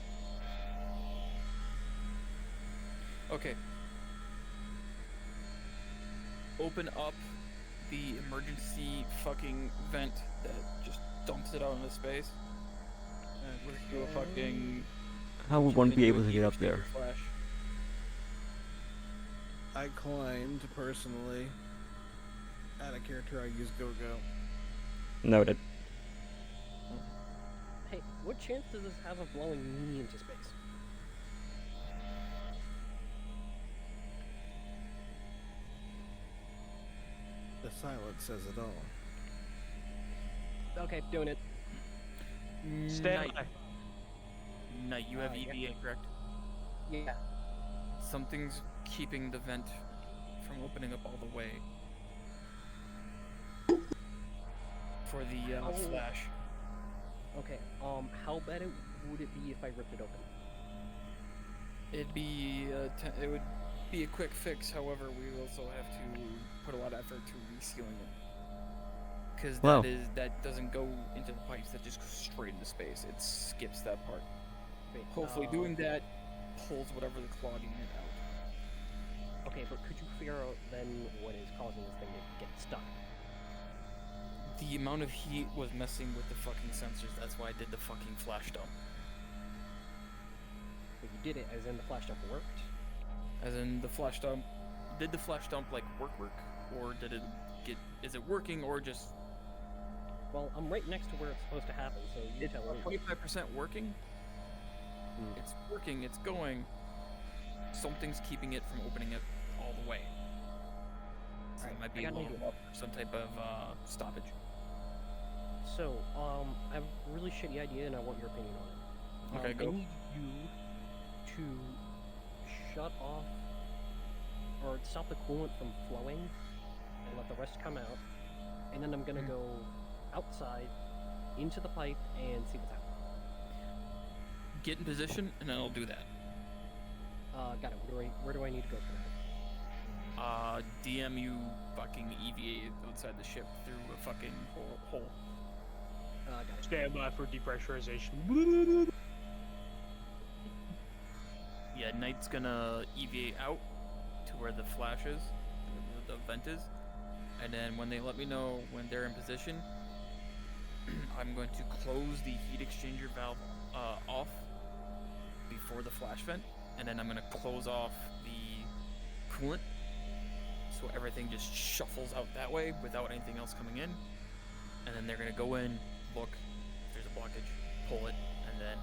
Okay. Open up the emergency fucking vent that just dumps it out into space. And let's do a fucking. How would one be able to get up there? Flash. I climbed personally. Out of character, I use go-go. Noted. Hey, what chance does this have of blowing me into space? The silence says it all. Okay, doing it. Stand by. Night, you have EVA, correct? Yeah. Something's keeping the vent from opening up all the way. For the flash. Okay, how bad would it be if I ripped it open? It would be a quick fix, however, we also have to put a lot of effort to resealing it. Because Wow. that doesn't go into the pipes, that just goes straight into space. It skips that part. Wait, Hopefully doing that pulls whatever the clogging it out. Okay, but could you figure out then what is causing this thing to get stuck? The amount of heat was messing with the fucking sensors, that's why I did the fucking flash dump. But you did it as in the flash dump worked? As in the flash dump, did the flash dump like work? Or did it is it working or just... Well, I'm right next to where it's supposed to happen, so you tell me. 25% working? It's working, it's going. Something's keeping it from opening it all the way. So it might be a little up or some type of stoppage. So, I have a really shitty idea and I want your opinion on it. Okay, go. I need you to shut off or stop the coolant from flowing and let the rest come out. And then I'm gonna go outside into the pipe and see what's happening. Get in position and then I'll do that. Got it. Where do I need to go for that? DM you fucking EVA outside the ship through a fucking hole. Got it. Stand by for depressurization. Yeah, Knight's gonna EVA out to where the flash is, the vent is, and then when they let me know when they're in position, I'm going to close the heat exchanger valve off before the flash vent, and then I'm going to close off the coolant so everything just shuffles out that way without anything else coming in, and then they're going to go in, look if there's a blockage, pull it, and then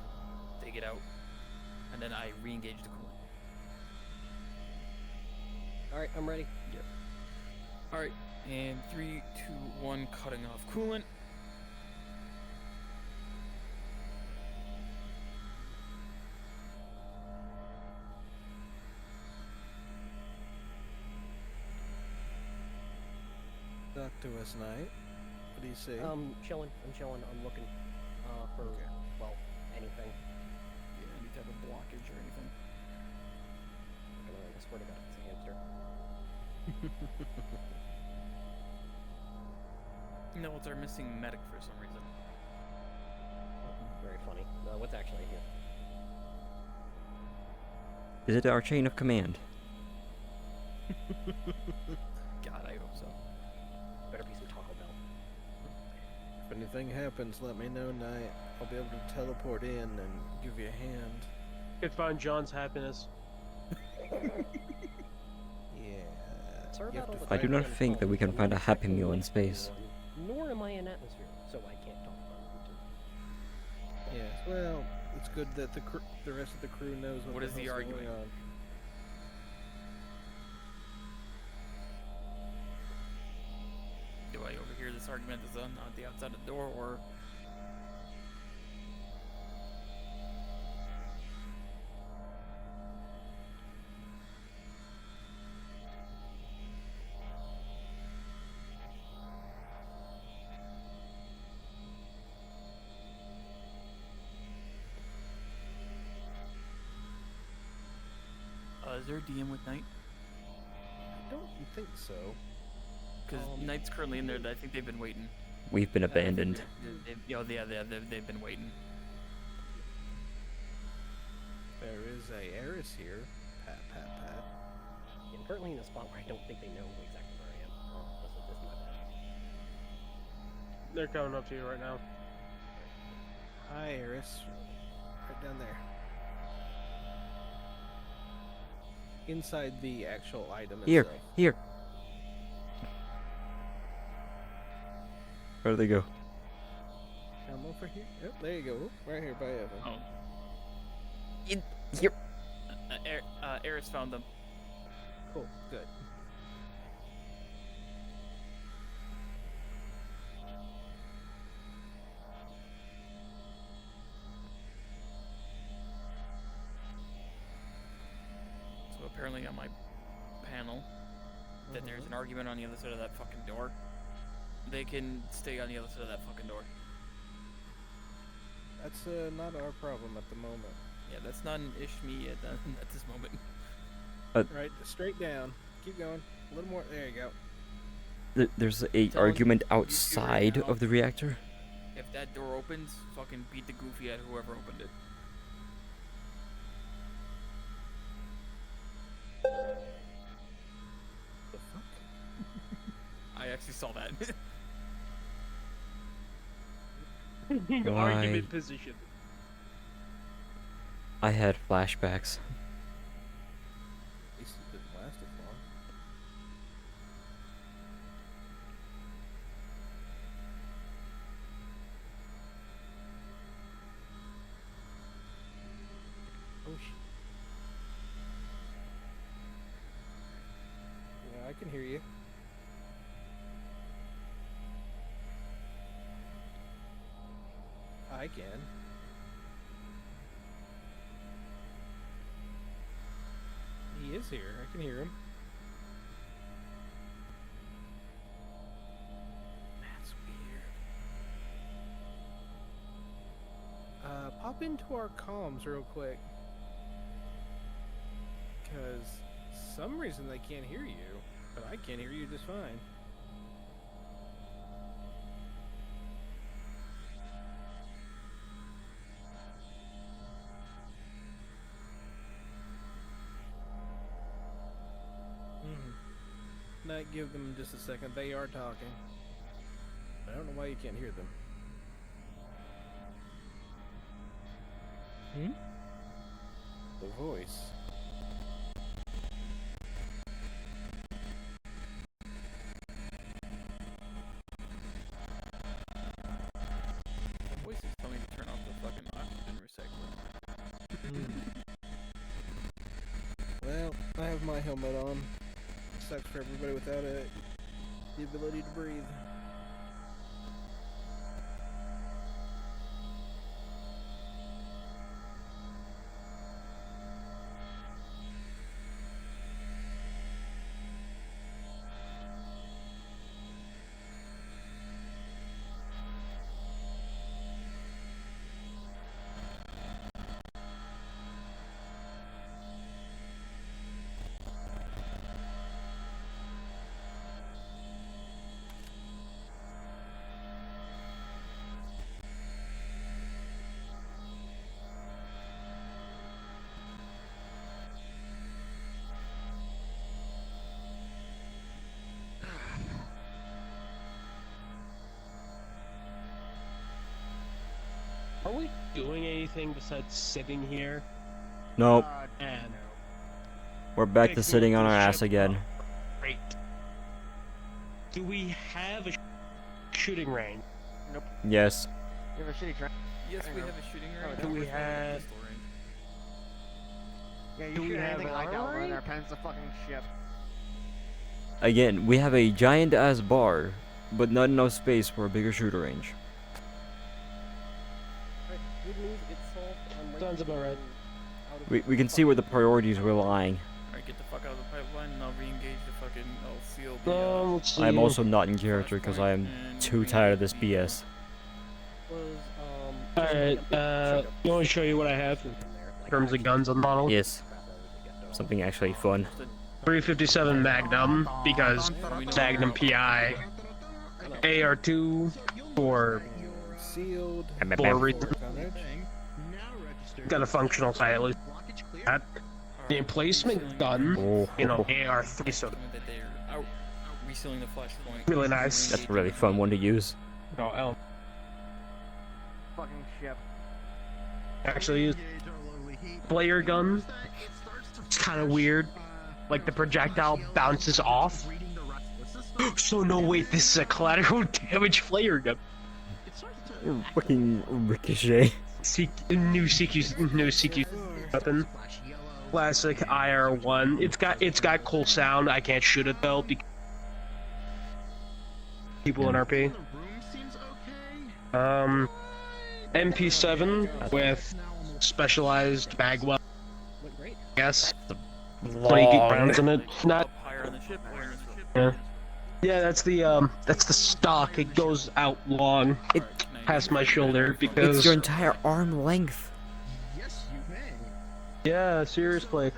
they get out, and then I re-engage the coolant. Alright, I'm ready. Yep. Alright, and 3, 2, 1, cutting off coolant. Talk to us, Knight. What do you say? Chilling. I'm chilling. I'm looking for, well, anything. Yeah, any type of blockage or anything. I swear to God, it's a hamster. No, it's our missing medic for some reason. Very funny. What's actually here? Is it our chain of command? God, I hope so. Better be some Taco Bell. If anything happens, let me know, Knight. I'll be able to teleport in and give you a hand. Could find John's happiness. I do not think that we can find a Happy Meal in space. Nor am I in atmosphere, so I can't talk about it. Yes, well, it's good that the rest of the crew knows what What is the hell's argument? going on. Do I overhear this argument that's on the outside of the door, or... Is there a DM with Knight? I don't think so. Because Knight's currently in there. I think they've been waiting. We've been abandoned. They've been waiting. There is a Eris here. Pat. I'm currently in a spot where I don't think they know exactly where I am. Oh, this is my bad. They're coming up to you right now. Hi, Eris. Right down there. Inside the actual item Here, itself. here. Where do they go? Come over here. Yep, there you go. Right here by Evan. Oh. Here. Eris found them. Cool. Good. So apparently on my panel, that there's an argument on the other side of that fucking door. They can stay on the other side of that fucking door. That's not our problem at the moment. Yeah, that's not an me at this moment. Right, straight down. Keep going. A little more. There you go. There's a argument outside of the reactor. If that door opens, fucking beat the goofy at whoever opened it. The fuck? I actually saw that. Argument position. I had flashbacks. At least it didn't last as long. Oh shit. Yeah, I can hear you. I can. He is here. I can hear him. That's weird. Pop into our comms real quick. Because some reason they can't hear you, but I can't hear you just fine. Not give them just a second. They are talking. I don't know why you can't hear them. The voice. The voice is telling me to turn off the fucking oxygen recycler. Well, I have my helmet on. Sucks for everybody without it. The ability to breathe. Are we doing anything besides sitting here? Nope. And We're back to sitting on our ass again. great. Do we have a shooting range? Nope. Yes. You have a shitty train. Yes, we have a shooting range. Do we have? Yeah, you Do we shoot have anything an like that over armory? there, Penn's a fucking ship. Again, we have a giant ass bar, but not enough space for a bigger shooter range. Alright, good news, it's solved. I'm right Sounds about right. We can see where the priorities were lying. Alright, get the fuck out of the pipeline and I'll re-engage the fucking. I'll seal the. Let's see. I'm also not in character because I am too tired of this BS. Alright, you want to show you what I have in terms of guns on the model? Yes. something actually fun. 357 Magnum, because Magnum PI. AR2 for Sealed. for reason. Got a functional sight at least. That. The emplacement gun, you know, AR3, so Resealing the flashpoint. really nice. That's a really fun one to use. Oh, Fucking ship. actually use flare gun. It's kind of weird. Like the projectile bounces off. So no, wait, this is a collateral damage flare gun. Fucking ricochet. New CQ weapon. Classic IR1. It's got cool sound. I can't shoot it though because people in RP. MP7 with specialized magwell. Yes. 20 rounds in it. Not. Yeah, that's the stock. It goes out long. It past my shoulder because It's your entire arm length. yeah, seriously.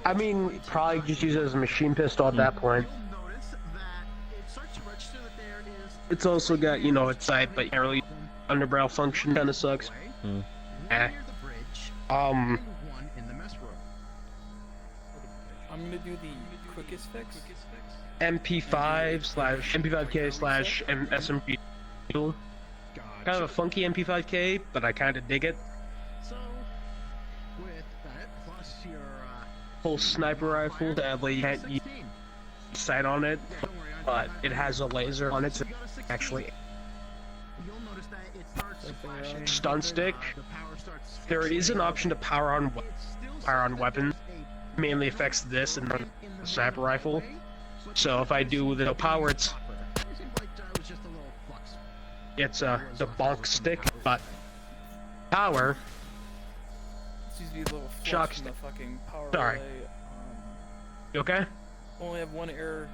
I mean, probably just use it as a machine pistol at that point. It's also got, you know, its sight, but can't really underbrow function. Kind of sucks. Eh. I'm gonna do the quickest fix. MP5K slash SMG. Kind of a funky MP5K, but I kind of dig it. Full sniper rifle. Sadly, you can't use sight on it, but it has a laser on it. So actually, stun stick. There is an option to power on weapons. Mainly affects this and the sniper rifle. So if I do the power, it's the bonk stick, but power. Shock stick. Sorry. You okay? Only have one error.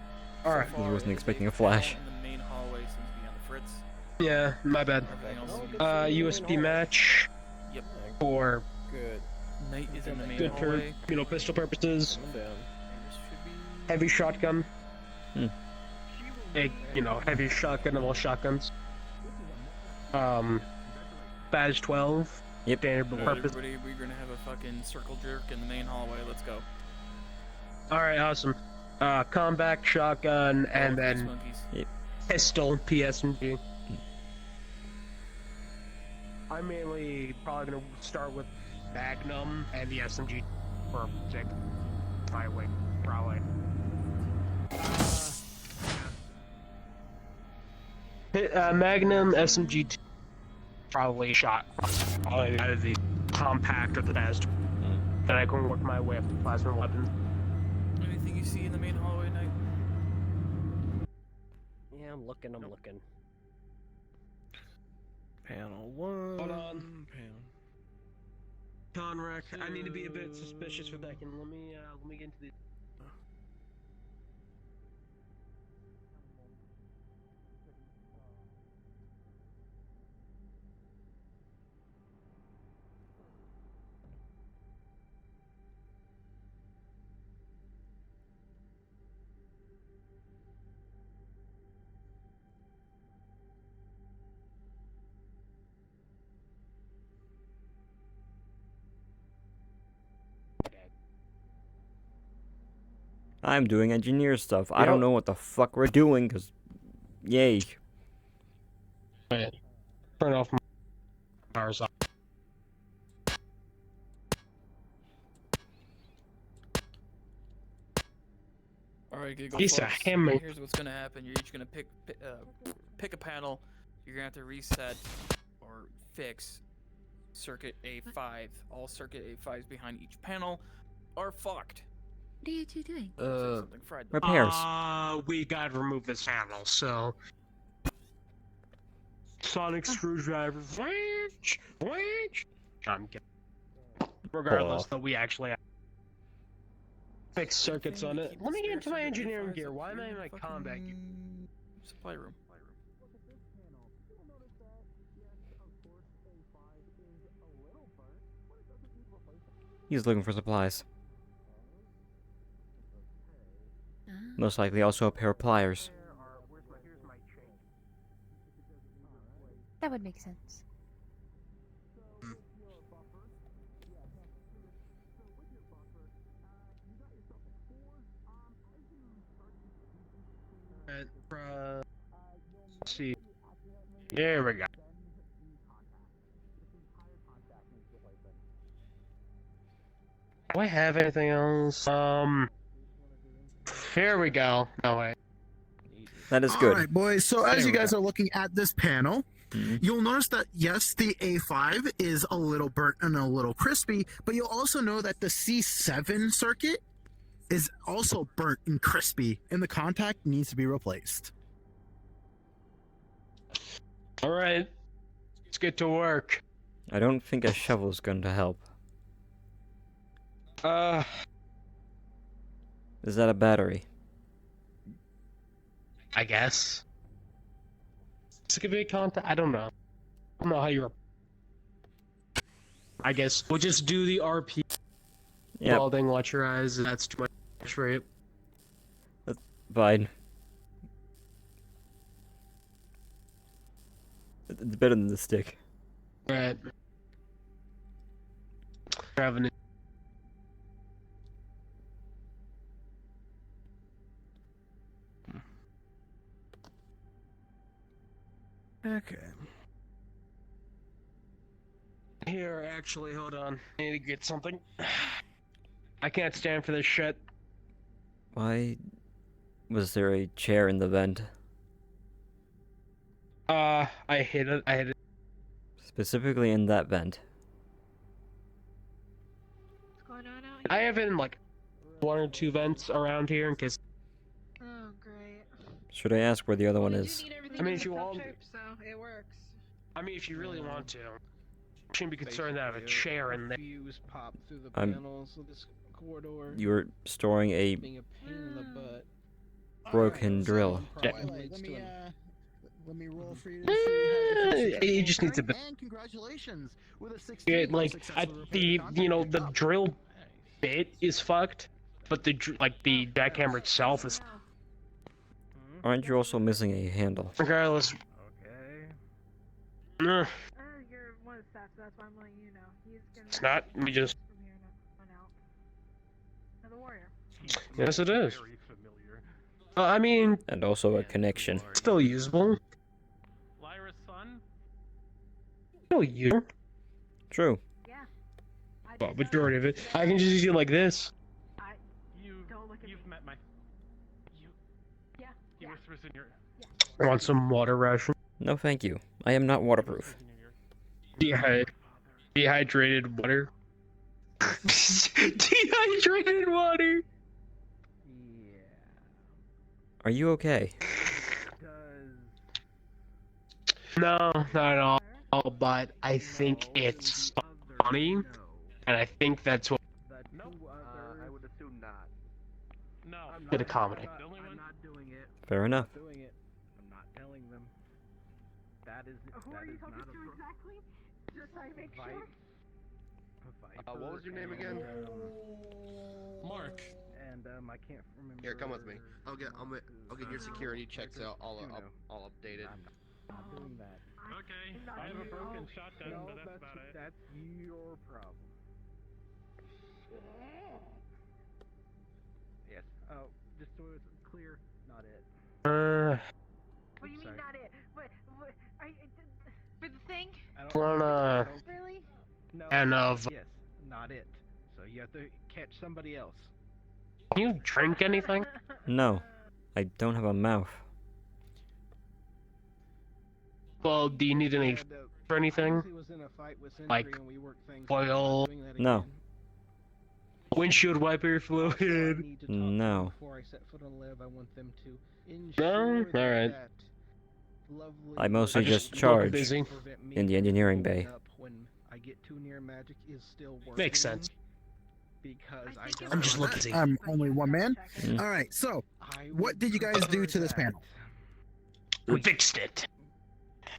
All right. He wasn't expecting a flash. In the main hallway seems to be on the fritz. Yeah, my bad. USB match. Yep. For good. Knight is in the main good hallway. for, you know, pistol purposes. Heavy shotgun. You know, heavy shotgun and all shotguns. Badge 12. Yep. Standard purpose. Everybody, we're gonna have a fucking circle jerk in the main hallway. Let's go. Alright, awesome. Combat shotgun and then pistol, PSMG. I'm mainly probably gonna start with Magnum and the SMG for flyweight, probably. Magnum, SMG, probably shot. Probably out of the compact or the best. Then I can work my way up to plasma weapons. Anything you see in the main hallway, Knight? Yeah, I'm looking. Panel 1. Hold on. Conrec, I need to be a bit suspicious for that. Let me get into the. I'm doing engineer stuff. I don't know what the fuck we're doing, cause, yay. Turn off my powers off. Alright, Giggle. He's a folks. hammer. Here's what's gonna happen. You're each gonna pick a panel. You're gonna have to reset or fix circuit A5. All circuit A5s behind each panel are fucked. What are you two doing? Repairs. We gotta remove this panel, so. Sonic screwdriver. I'm kidding. Regardless, though, we actually have fixed circuits on it. Let me get into my engineering gear. Why am I in my combat gear? Supply room. He's looking for supplies. Most likely also a pair of pliers. That would make sense. Let's see. There we go. Do I have anything else? Here we go. No way. That is good. All right, boys. So as There you we guys go. are looking at this panel, you'll notice that yes, the A5 is a little burnt and a little crispy, but you'll also know that the C7 circuit is also burnt and crispy, and the contact needs to be replaced. All right. Let's get to work. I don't think a shovel's going to help. Is that a battery? I guess. This could be a contact. I don't know. I don't know how you're. I guess we'll just do the RP. Yep. Welding, let your eyes. That's too much, right? That's fine. It's better than the stick. Right. Revenue. Okay. Here, actually, hold on. I need to get something. I can't stand for this shit. Why was there a chair in the vent? I hit it. I hit it. Specifically in that vent. What's going on out I have it in like 1 or 2 vents around here in case. Oh, great. Should I ask where the other one is? I mean, if you want. So it works. I mean, if you really want to. Shouldn't be concerned that I have a chair in there. Fuse pop through the I'm- panels of this corridor. You're storing a Being a pain in the butt. broken drill. Let me roll for you to see how You just need to. And congratulations with a 16 Yeah, like the the drill bit is fucked, but the the jackhammer itself is. Aren't you also missing a handle? Regardless. You're one of the staff, so that's why I'm letting you know. He's gonna. It's not. We just. From here on out. Now the warrior. Yes, it is. I mean, And also a connection. still usable. Lyra's son? Still usable. True. Well, majority of it. I can just use it like this. You've met my. He whispers in your. I want some water ration. No, thank you. I am not waterproof. Dehydrated water. Dehydrated water. Are you okay? No, not at all. But I think it's funny, and I think that's what I would assume not. No. did a comedy. I'm not doing it. Fair enough. Doing it. I'm not telling them. That is. Who are you talking to exactly? Just so I make sure. What was your name again? Mark. And I can't remember. Here, come with me. I'll get your security checks out all updated. I'm not doing that. Okay. I have a broken shotgun, but that's about it. That's your problem. Yes. Oh, just so it's clear, not it. What do you mean not it? What are you, for the thing? Wanna Really? No. and Yes, not it. So you have to catch somebody else. can you drink anything? No. I don't have a mouth. Well, do you need any for anything? Like oil? No. Windshield wiper fluid? No. Before I set foot on Lev, I want them to No? ensure Alright. that lovely I mostly I just just look charge busy. in the engineering bay. when I get too near magic is still working. Makes sense. Because I don't I'm just looking. I'm only one man. Mm. All right. So, what did you guys do to this panel? We fixed it.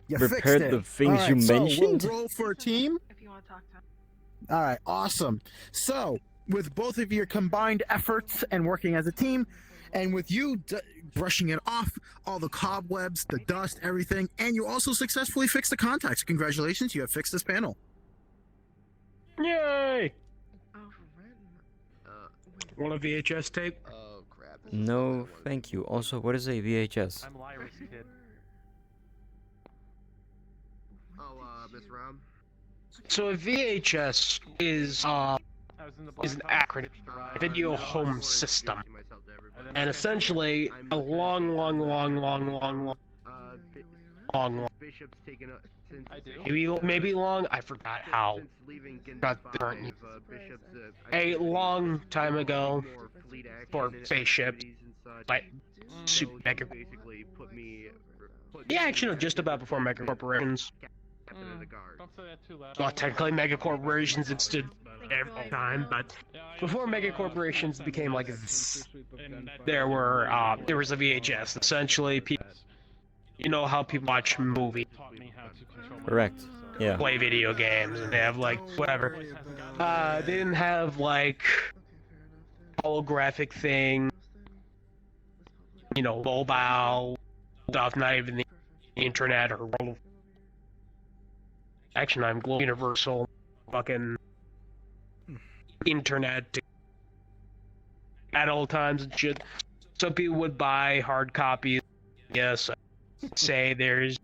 You Repaired fixed it. the things All you right, so mentioned? we'll roll for a team. If you want to talk to him. All right, awesome. So, with both of your combined efforts and working as a team, And with you brushing it off, all the cobwebs, the dust, everything, and you also successfully fixed the contacts. Congratulations, you have fixed this panel. Yay! Want a VHS tape? Oh crap. No, thank you. Also, what is a VHS? I'm Lyra's kid. Oh, Miss Rom. So a VHS is an acronym, Video Home System, and essentially a long, Bishop's taken up since maybe long. I forgot how. Got the current. A long time ago, for spaceships, like super mega. basically put me. Yeah, actually, no, just about before mega corporations. Don't say that too loud. Well, technically, mega corporations existed every time, but before mega corporations became like this, there was a VHS. Essentially, you know how people watch movies, Correct. Yeah. play video games, and they have like whatever. They didn't have like holographic thing, you know, mobile stuff, not even the internet or actually, I'm global universal fucking internet at all times and shit. So people would buy hard copies. Yes, say there's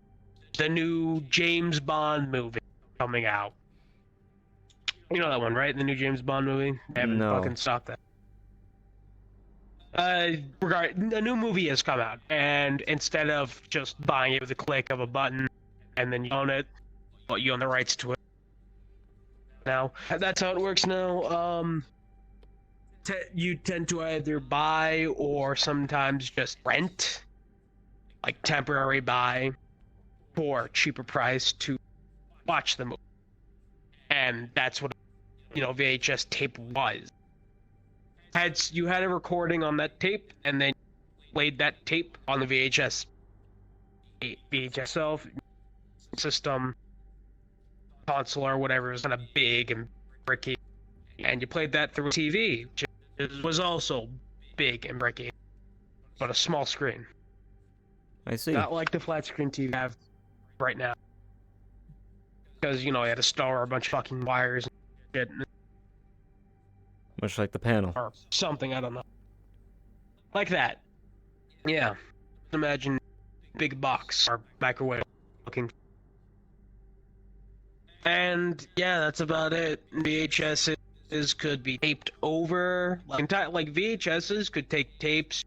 the new James Bond movie coming out. You know that one, right? The new James Bond movie? They haven't No. fucking stopped that. The new movie has come out, and instead of just buying it with a click of a button and then you own it, well, you own the rights to it. Now, that's how it works now. You tend to either buy or sometimes just rent, like temporary buy, for a cheaper price to watch the movie. And that's what, VHS tape was. You had a recording on that tape, and then played that tape on the VHS itself, system, console or whatever. It was kind of big and bricky, and you played that through TV, which was also big and bricky, but a small screen. I see. Not like the flat screen TV I have right now, because you had to store a bunch of fucking wires and shit, Much like the panel. or something. I don't know, like that. Yeah, imagine big box or microwave looking. And yeah, that's about it. VHSs could be taped over, like VHSs could take tapes,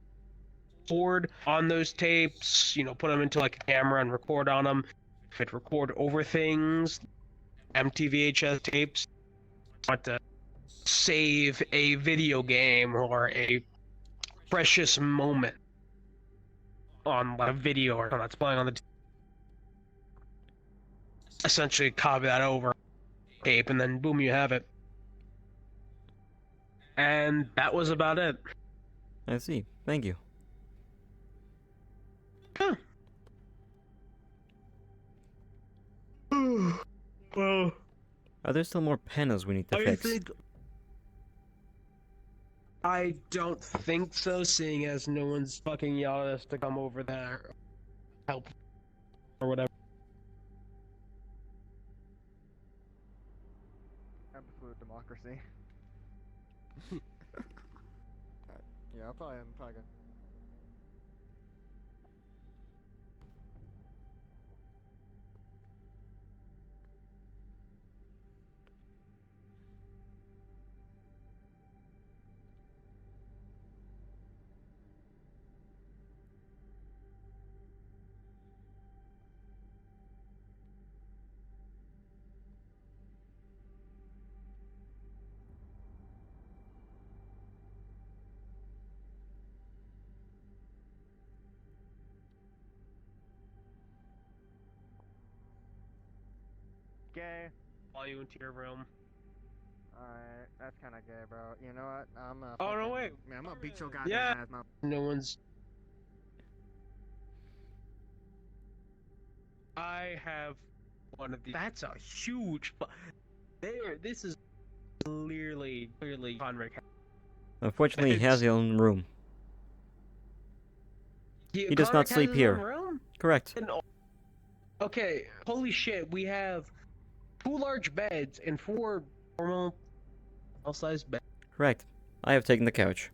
record on those tapes, put them into like a camera and record on them. Could record over things. Empty VHS tapes. Want to save a video game or a precious moment on like a video or something that's playing on the essentially copy that over tape, and then boom, you have it. And that was about it. I see. Thank you. Huh. Well, Are there still more panels we need to fix? I don't think so, seeing as no one's fucking yelling at us to come over there, help, or whatever. Absolute democracy. Yeah, I'm probably good. Gay. Call you into your room. Alright, that's kind of gay, bro. You know what? I'm gonna. Oh, no, wait. Man, I'm gonna beat your goddamn Yeah. ass, man. No one's. I have one of these. That's a huge. This is clearly Conric. Unfortunately, he has his own room. He does not Conrad has sleep his here. own room? Correct. Okay, holy shit, we have 2 large beds and 4 normal sized beds. Correct. I have taken the couch.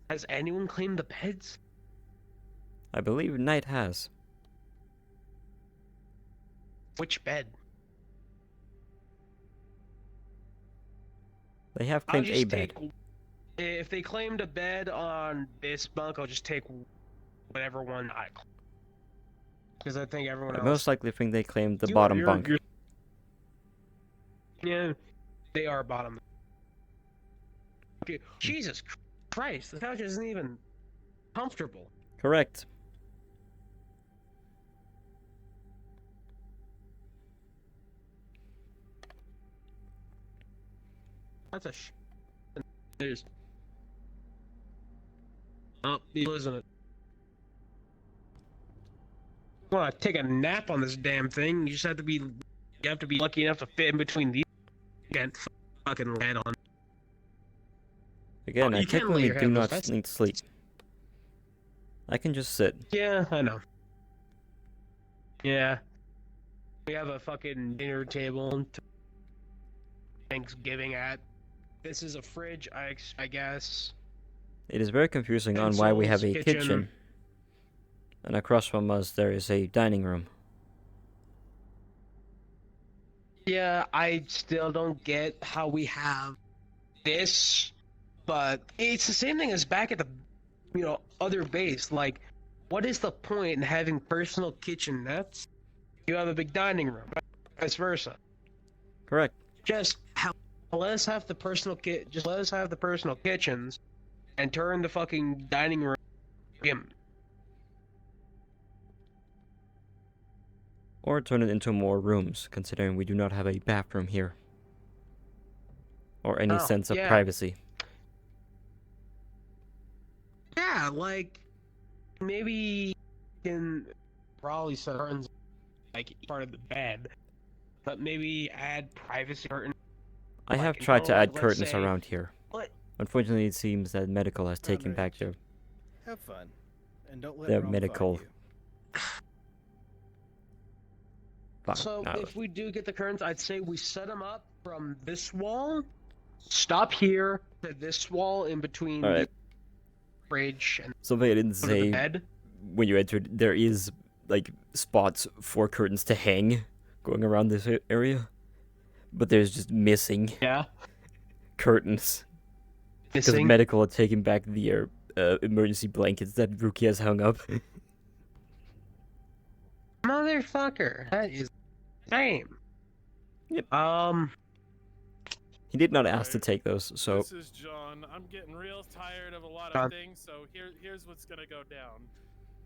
Has anyone claimed the beds? I believe Knight has. Which bed? They have I'll claimed just a bed. If they claimed a bed on this bunk, I'll just take whatever one I claim. Because I think everyone I else... most likely think they claimed the bottom bunk. Yeah, they are bottom. Okay, Jesus Christ, the couch isn't even comfortable. Correct. That's a There's... Oh, he's losing it. Want to take a nap on this damn thing? You just have to be... You have to be lucky enough to fit in between these. You can't fucking head on. Again, Oh, I you can't lay technically your do head on not this. need sleep. I can just sit. Yeah, I know. Yeah. We have a fucking dinner table to Thanksgiving at. This is a fridge, I guess. It is very confusing on why we have a Pencils, kitchen. And across from us there is a dining room. Yeah, I still don't get how we have this, but it's the same thing as back at the, other base. Like, what is the point in having personal kitchenettes? You have a big dining room, vice versa. Correct. Let us have the personal let us have the personal kitchens, and turn the fucking dining room. Or turn it into more rooms, considering we do not have a bathroom here. Or any sense of privacy. Yeah, like, maybe can probably set curtains like part of the bed, but maybe add privacy curtains. I have tried to add let's curtains say- around here. What? Unfortunately, it seems that medical has taken back their Have fun. And don't let their Rom medical. find Fuck, So no. if we do get the curtains, I'd say we set them up from this wall, stop here to this wall in between Alright. the fridge and Something I didn't under the say bed. when you entered, there is like spots for curtains to hang going around this area, but there's just missing curtains because Missing? medical had taken back the emergency blankets that Rookie has hung up. Motherfucker, that is lame. Yep. He He did not ask to take those, so This is John. I'm getting real tired of a lot John. of things, so here's what's gonna go down.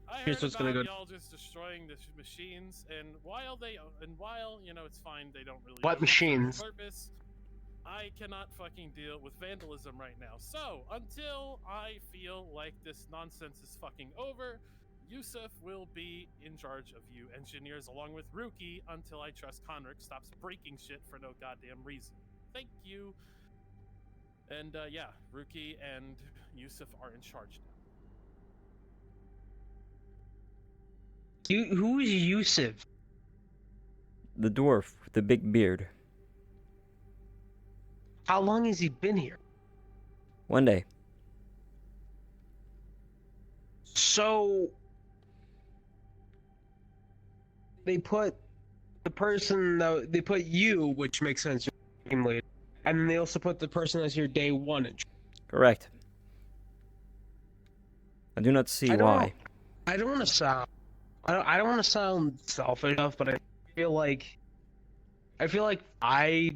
I Here's heard what's about gonna go- y'all just destroying the machines, and while it's fine, they don't really. What really serve a machines? Purpose. I cannot fucking deal with vandalism right now. So until I feel like this nonsense is fucking over, Yusuf will be in charge of you engineers along with Rookie until I trust Conric stops breaking shit for no goddamn reason. Thank you. And yeah, Rookie and Yusuf are in charge now. Who is Yusuf? the dwarf with the big beard. How long has he been here? One day. So they put the person that they put you, which makes sense, your team lead, and then they also put the person as your day one. Correct. I do not see I don't- why. I don't want to sound. I don't want to sound selfish enough, but I feel like I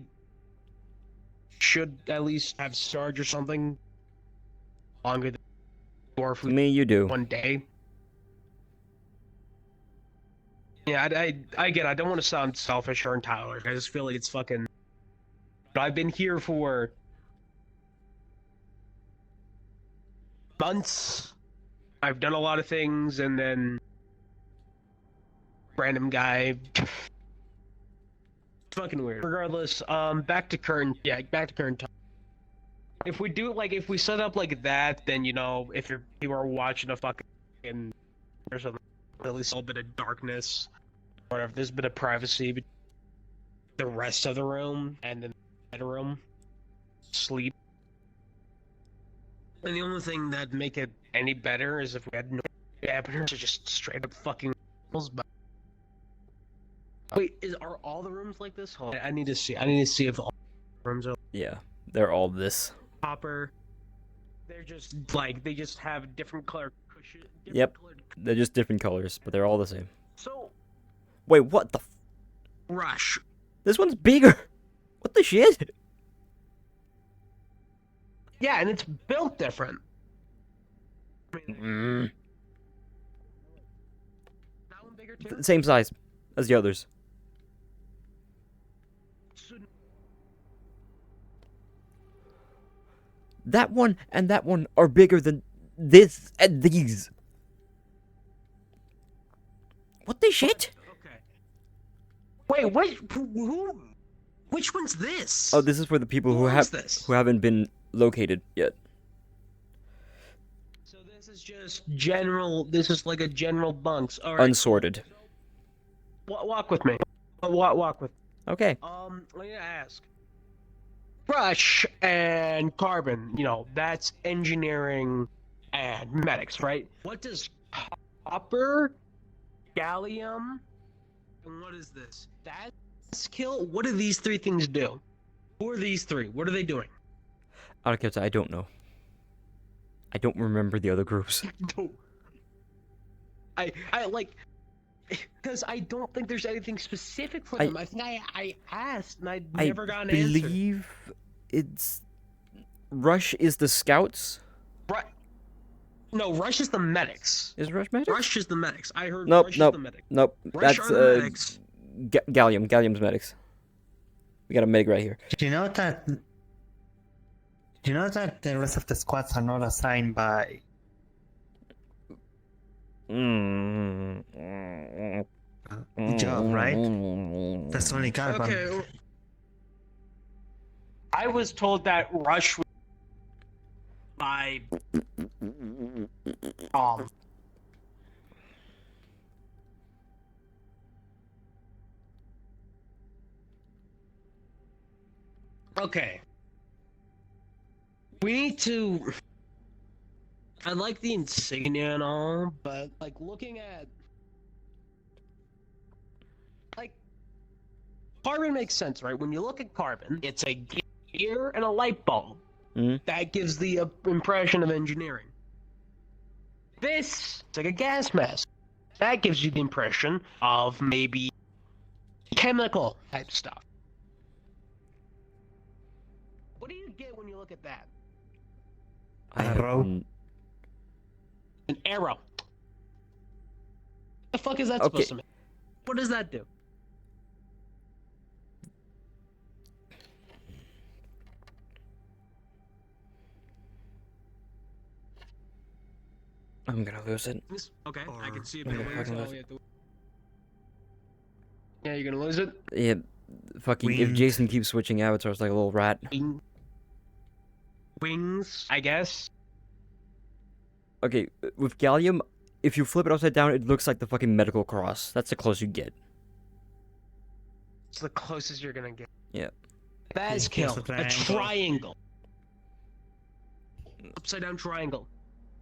should at least have Sarge or something longer than dwarf. To me, you do. One day. Yeah, I get it. I don't want to sound selfish or entitled. I just feel like it's fucking... I've been here for... months. I've done a lot of things, and then... random guy... It's fucking weird. Regardless, back to current time. If we do if we set up like that, then if you are watching a fucking there's at least a little bit of darkness, or if there's a bit of privacy between the rest of the room and the bedroom, sleep. And the only thing that'd make it any better is if we had no happeners to just straight up fucking. Wait, are all the rooms like this? Hold on, I need to see. I need to see if all rooms are. Yeah, they're all this. Copper. They're just they just have different color cushion. Yep, they're just different colors, but they're all the same. So. Wait, what the? Rush. This one's bigger. What the shit? Yeah, and it's built different. Same size as the others. That one and that one are bigger than this and these. What the shit? Okay. Wait, which one's this? Oh, this is for the people who haven't been located yet. So this is just general. This is like a general bunks. All right. Unsorted. Walk with me. Walk with. Okay. Let me ask. Rush and Carbon, that's engineering and medics, right? What does copper, gallium, and what is this? That's kill? What do these three things do? Who are these three? What are they doing? Out of character, I don't know. I don't remember the other groups. I because I don't think there's anything specific for them. I think I asked and I never got an answer. I believe it's Rush is the scouts. No, Rush is the medics. Is Rush medics? Rush is the medics. I heard Nope, Rush nope, is the medics. nope. Rush That's are the medics. Gallium. Gallium's medics. We got a medic right here. Do you know that the rest of the squads are not assigned by job, right? That's only Carbon. Okay. I was told that Rush was by Okay. We need to. I like the insignia and all, but looking at Carbon makes sense, right? When you look at Carbon, it's a gear and a light bulb. That gives the impression of engineering. This is like a gas mask. That gives you the impression of maybe chemical type stuff. What do you get when you look at that? Arrow. An arrow. The fuck is that supposed to mean? What does that do? I'm gonna lose it. Okay, I can see it. Yeah, you're gonna lose it? Yeah, fucking. If Jason keeps switching avatars like a little rat. Wings, I guess. Okay, with Gallium, if you flip it upside down, it looks like the fucking medical cross. That's the closest you get. It's the closest you're gonna get. Yeah. Buzzkill, a triangle. Upside down triangle.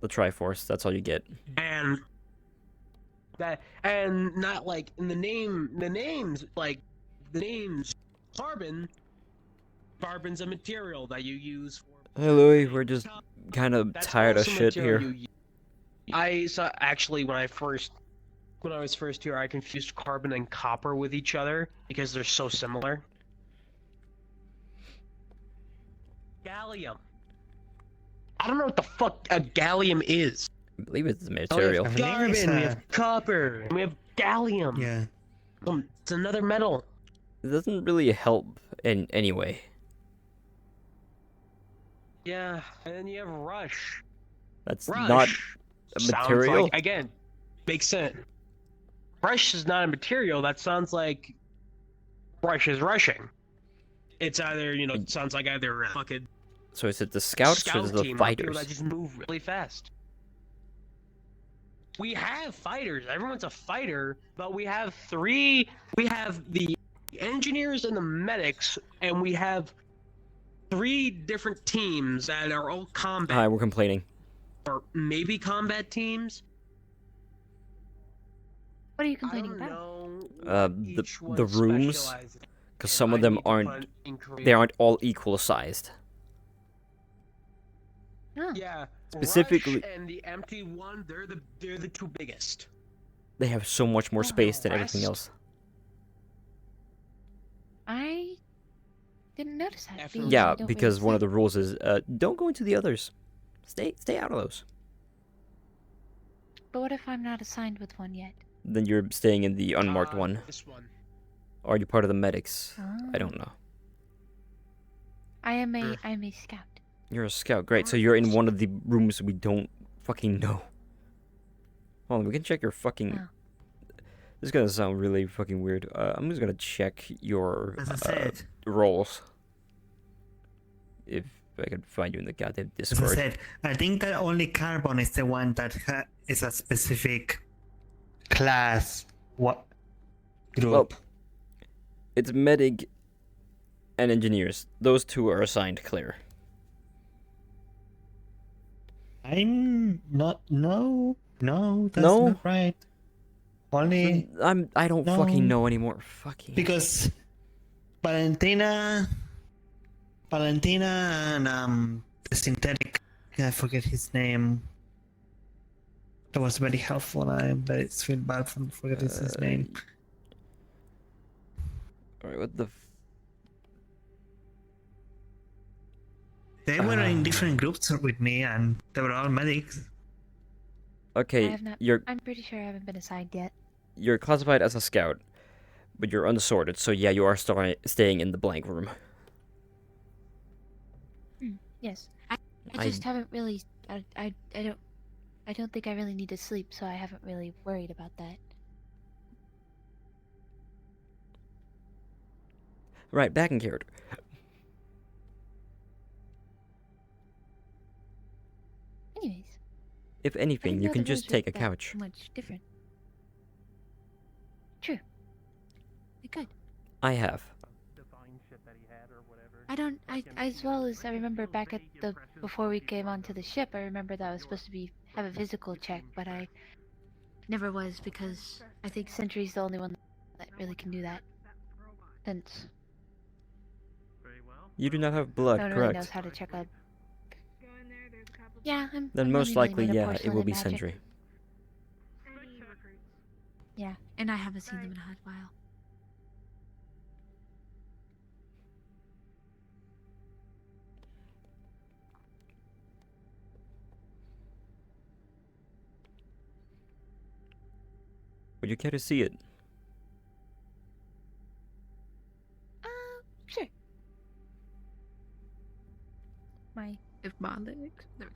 The Triforce, that's all you get. And not in the names Carbon's a material that you use for. Hey Louis, we're just kind of tired of shit here. I saw actually when I was first here, I confused carbon and copper with each other because they're so similar. Gallium. I don't know what the fuck a gallium is. I believe it's a material. We have carbon, we have copper, and we have gallium. Yeah. It's another metal. It doesn't really help in any way. Yeah, and then you have Rush. That's not a material. Like, again, makes sense. Rush is not a material. That sounds like Rush is rushing. It's either, it sounds like either fucking So is it the scouts or scout is it the team of people fighters? that just move really fast. We have fighters. Everyone's a fighter, but we have three. We have the engineers and the medics, and we have 3 different teams that are all combat Hi, we're complaining. or maybe combat teams. What are you complaining about? The rooms, because some of them aren't. They aren't all equal sized. Oh. Yeah. Specifically- Rush and the empty one, they're the 2 biggest. They have so much more space than everything else. I didn't notice that. being Yeah, I don't because really one of the rules is don't go into the others. Stay out of those. But what if I'm not assigned with one yet? Then you're staying in the unmarked one. This one. Or are you part of the medics? I Oh. don't know. I am a scout. You're a scout. Great. So you're in one of the rooms we don't fucking know. Hold on, we can check your fucking. Oh. This is gonna sound really fucking weird. I'm just gonna check your As I said. roles. If I could find you in the goddamn As I Discord. said, I think that only Carbon is the one that is a specific class. What group? Well, it's medic and engineers. Those 2 are assigned clear. I'm not. No, that's No? not right. Only I don't fucking know anymore. Fucking. because Valentina and the synthetic. I forget his name. That was very helpful. But it's feel bad for forgetting his name. Alright, what the. They were in different groups with me, and they were all medics. I Okay, have not. you're I'm pretty sure I haven't been assigned yet. you're classified as a scout, but you're unsorted. So yeah, you are staying in the blank room. Yes. I I- just haven't really. I don't think I really need to sleep, so I haven't really worried about that. Right, back in character. Anyways. If I anything, didn't you know can the just rules were take a that couch. Much different. True. I could. I have. I don't. I as well as I remember back at the before we came onto the ship. I remember that I was supposed to have a physical check, but I never was because I think Sentry's the only one that really can do that. Since You do not have blood, no one really knows correct? how to check a. Yeah, I'm. Then I'm most only likely, made of yeah, it porcelain will and be magic. Sentry. Yeah, and I haven't seen them in a hot while. Would you care to see it? Sure. If my legs. There we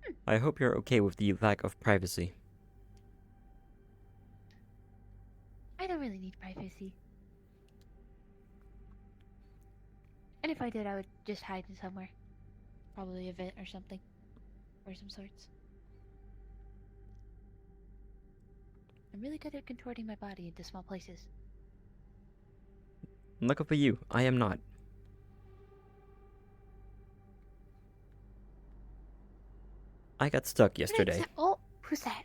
go. I hope you're okay with the lack of privacy. I don't really need privacy. And if I did, I would just hide in somewhere. Probably a vent or something. Or some sorts. I'm really good at contorting my body into small places. Lucky for you, I am not. I got stuck yesterday. Oh, who's that?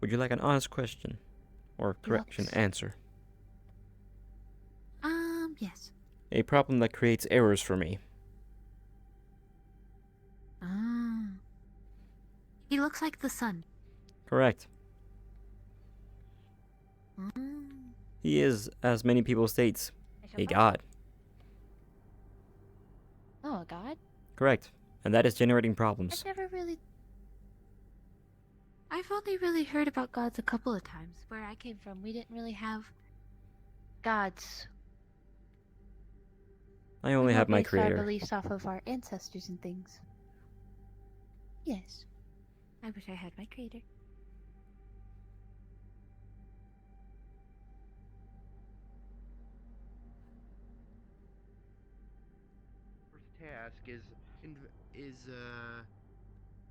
Would you like an honest question? Or correction answer? Yes. A problem that creates errors for me. Ah. He looks like the sun. Correct. Mm. He is, as many people states, a god. Oh, a god? Correct. And that is generating problems. I've only really heard about gods a couple of times. Where I came from, we didn't really have gods. I only We have my based our creator. beliefs off of our ancestors and things. Yes. I wish I had my creator. ask is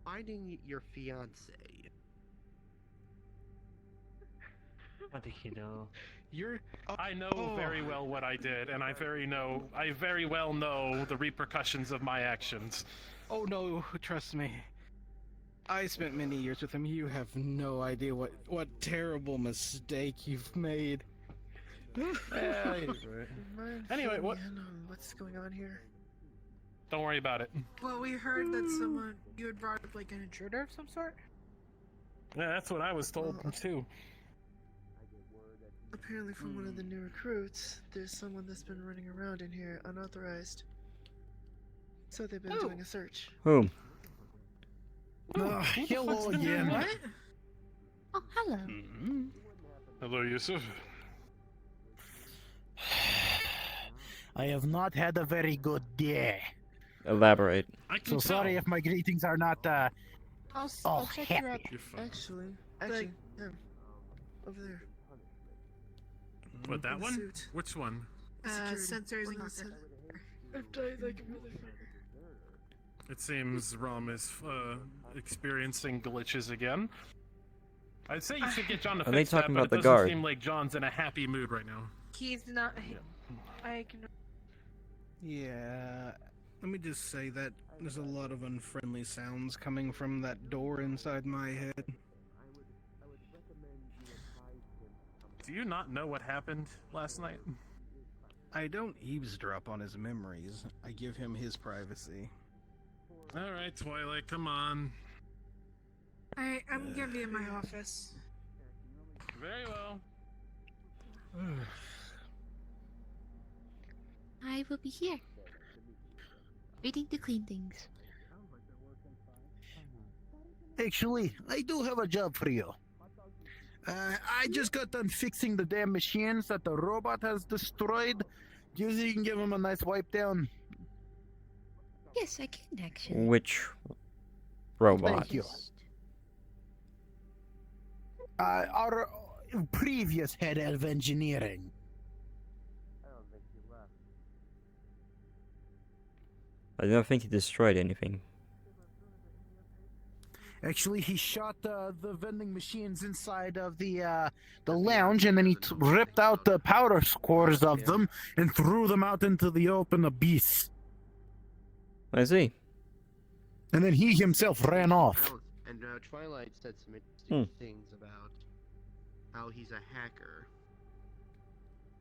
finding your fiance. What do you know? I know very well what I did, and I very well know the repercussions of my actions. Oh no, trust me. I spent many years with him. You have no idea what terrible mistake you've made. Anyway, what's going on here? Don't worry about it. Well, we heard that you had brought up like an intruder of some sort. Yeah, that's what I was told too. Apparently from one of the new recruits, there's someone that's been running around in here unauthorized. So they've been doing a search. Whom? Hello again. What? Oh, hello. Hello, Yusuf. I have not had a very good day. Elaborate. So sorry if my greetings are not I'll check you out. You're fine. Actually, him. Over there. What, that In the one? suit. Which one? Sensors and I'm dying like a motherfucker. It seems Rom is experiencing glitches again. I'd say you should get John to Are they fix that, talking but about it the doesn't guard? seem like John's in a happy mood right now. he's not. I can. Yeah, let me just say that there's a lot of unfriendly sounds coming from that door inside my head. Do you not know what happened last night? I don't eavesdrop on his memories. I give him his privacy. All right, Twilight, come on. I'm gonna be in my office. Very well. I will be here. Waiting to clean things. Actually, I do have a job for you. I just got done fixing the damn machines that the robot has destroyed. You can give him a nice wipe down. Yes, I can actually. Which robot? Thank you. Our previous head of engineering. I don't think he destroyed anything. Actually, he shot the vending machines inside of the lounge, and then he ripped out the powder cores of them and threw them out into the open abyss. I see. And then he himself ran off. And Twilight said some interesting things about how he's a hacker.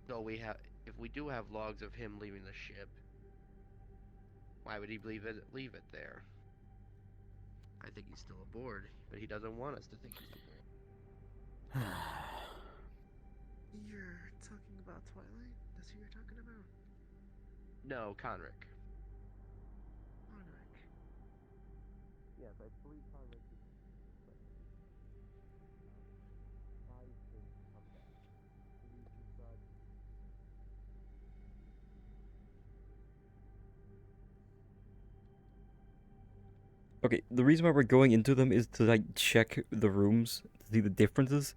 So if we do have logs of him leaving the ship, why would he leave it there? I think he's still aboard, but he doesn't want us to think he's aboard. You're talking about Twilight? That's who you're talking about? No, Conric. Conric. Yes, I believe Conric is... Okay, the reason why we're going into them is to like check the rooms to see the differences.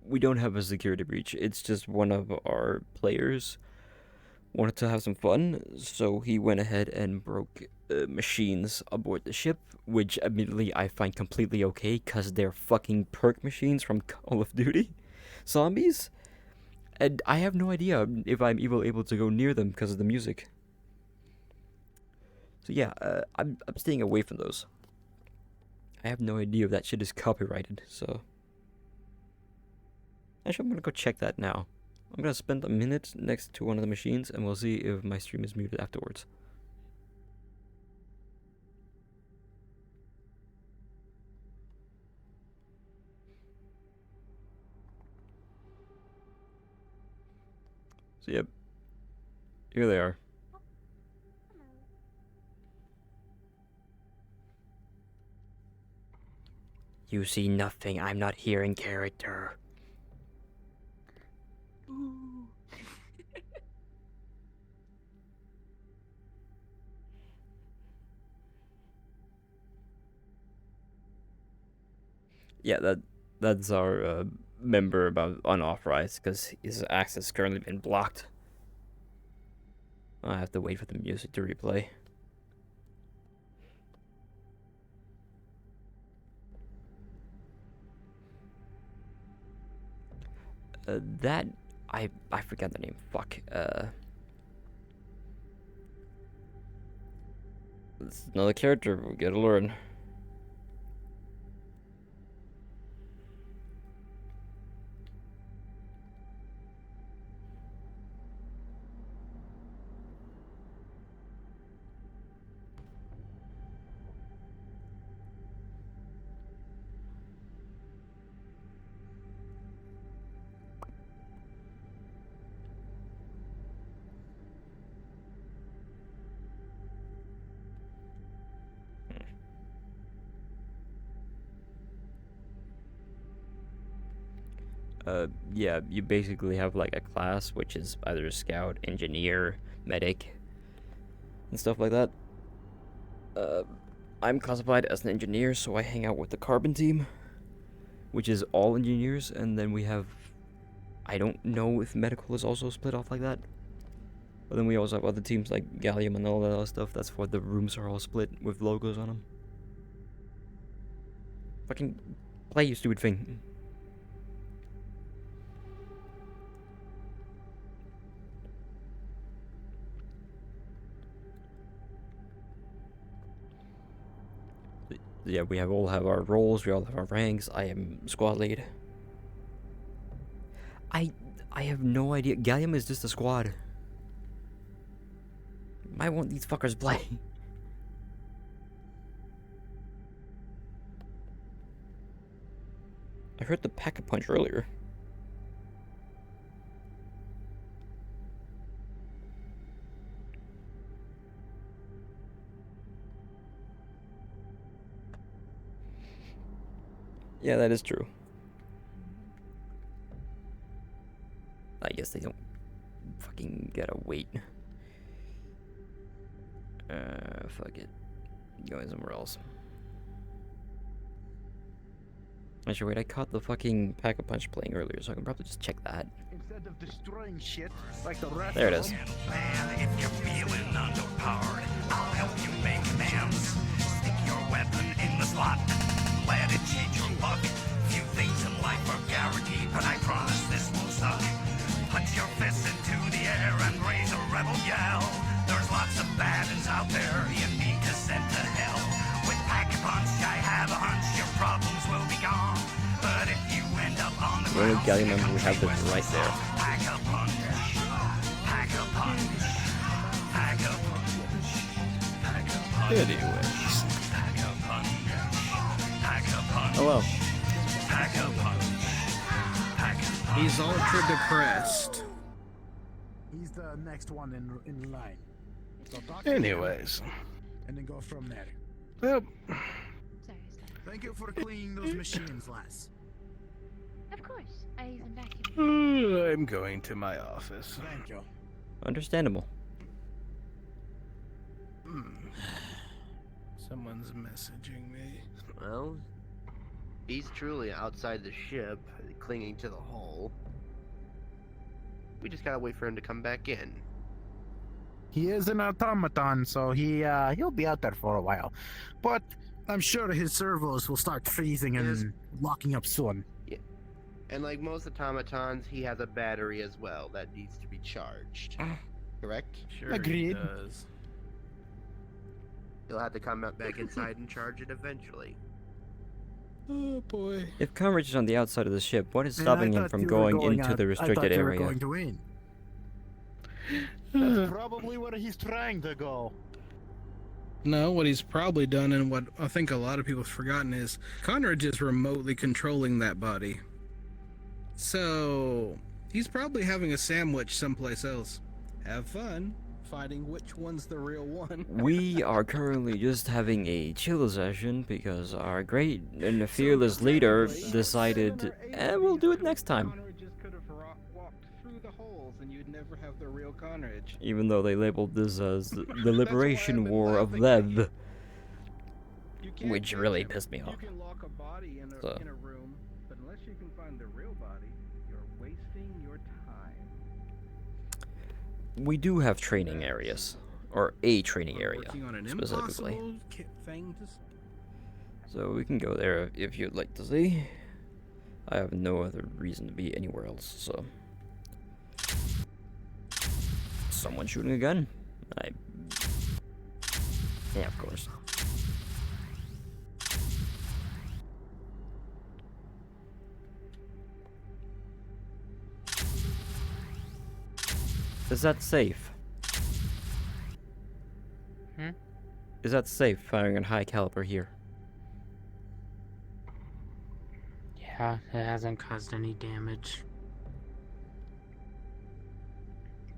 We don't have a security breach. It's just one of our players wanted to have some fun, so he went ahead and broke machines aboard the ship, which admittedly I find completely okay, because they're fucking perk machines from Call of Duty zombies. And I have no idea if I'm even able to go near them because of the music. So yeah, I'm staying away from those. I have no idea if that shit is copyrighted, so... Actually, I'm gonna go check that now. I'm gonna spend a minute next to one of the machines and we'll see if my stream is muted afterwards. So yep, here they are. You see nothing. I'm not here in character. Ooh. Yeah, that's our member about unauthorized because his access has currently been blocked. I have to wait for the music to replay. That I forgot the name. Fuck. It's another character we gotta learn. Yeah, you basically have like a class which is either scout, engineer, medic, and stuff like that. I'm classified as an engineer, so I hang out with the carbon team, which is all engineers, and then we have, I don't know if medical is also split off like that. But then we also have other teams like Gallium and all that other stuff. That's why the rooms are all split with logos on them. Fucking play, you stupid thing. Yeah, we all have our roles, we all have our ranks. I am squad lead. I have no idea. Gallium is just a squad. Might want these fuckers play. I heard the pack-a-punch earlier. Yeah, that is true. I guess they don't fucking gotta wait. Fuck it. Going somewhere else. Actually, wait, I caught the fucking Pack-a-Punch playing earlier, so I can probably just check that. Instead of destroying shit like the rest There it of is. them. Man, if you're feeling underpowered, I'll help you make amends. Stick your weapon in the slot. Let it change your luck. Few things in life are guaranteed, but I promise this won't suck. Punch your fists into the air and raise a rebel yell. There's lots of bad ones out there you need to send to hell. With Pack-a-Punch, I have a hunch your problems will be gone. But if you end up on the Well, ground, Gallium, we have this right there. Pack-a-Punch, Pack-a-Punch, Pack-a-Punch, Pack-a-Punch. Anyways. Hello. He's ultra depressed. He's the next one in line. So talk Anyways. and then go from there. Well, Thank you for cleaning those machines, lass. Of course, I even vacuumed. I'm going to my office. Thank you. Understandable. Someone's messaging me. Well, he's truly outside the ship, clinging to the hull. We just gotta wait for him to come back in. He is an automaton, so he'll be out there for a while. But I'm sure his servos will start freezing and locking up soon. Yeah. And like most automatons, he has a battery as well that needs to be charged. Correct? Sure Agreed. He does. He'll have to come back inside and charge it eventually. Oh boy. If Conrad is on the outside of the ship, what is Man, stopping I him thought from you were going going into out- the I thought restricted you were area? going to win. That's probably where he's trying to go. No, what he's probably done, and what I think a lot of people have forgotten, is Conrad is remotely controlling that body. So he's probably having a sandwich someplace else. Have fun. fighting which one's the real one. We are currently just having a chill session because our great and fearless leader decided, we'll do it next time. Connor just could have walked through the holes and you'd never have the real Conridge. Even though they labeled this as the Liberation War of Lev, which really pissed me off. You can lock a body in So. in a room, but unless you can find the real body, you're wasting your time. We do have training areas, or a training area Working on an specifically. impossible thing to So we can go there if you'd like to see. I have no other reason to be anywhere else, so. Someone shooting a gun? Yeah, of course. Is that safe? Hmm? Is that safe firing a high caliber here? Yeah, it hasn't caused any damage.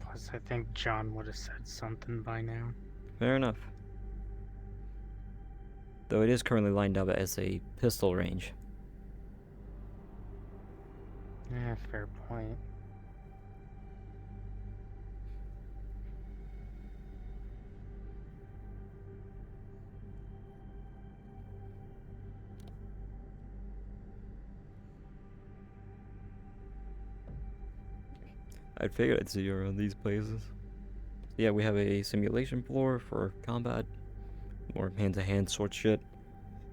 Plus, I think John would have said something by now. Fair enough. Though it is currently lined up as a pistol range. Yeah, fair point. I figured I'd see you around these places. Yeah, we have a simulation floor for combat, more hand-to-hand sort shit.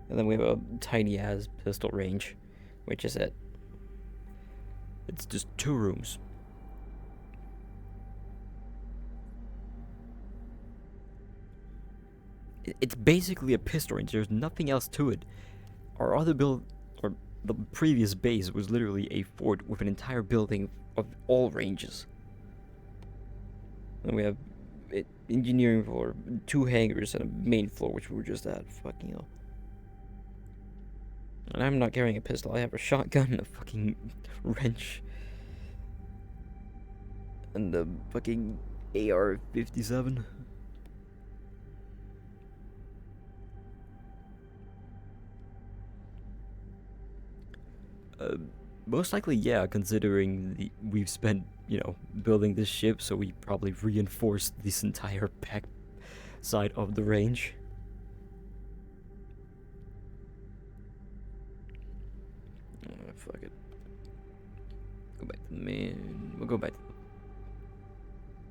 And then we have a tiny-ass pistol range, which is it. It's just 2 rooms. It's basically a pistol range. There's nothing else to it. Our other the previous base was literally a fort with an entire building of all ranges. And we have engineering floor, 2 hangars, and a main floor, which we were just at. Fucking hell. And I'm not carrying a pistol. I have a shotgun and a fucking wrench. And the fucking AR-57. Most likely, yeah, considering we've spent, building this ship, so we probably reinforced this entire back side of the range. Fuck it. Go back to the main. We'll go back to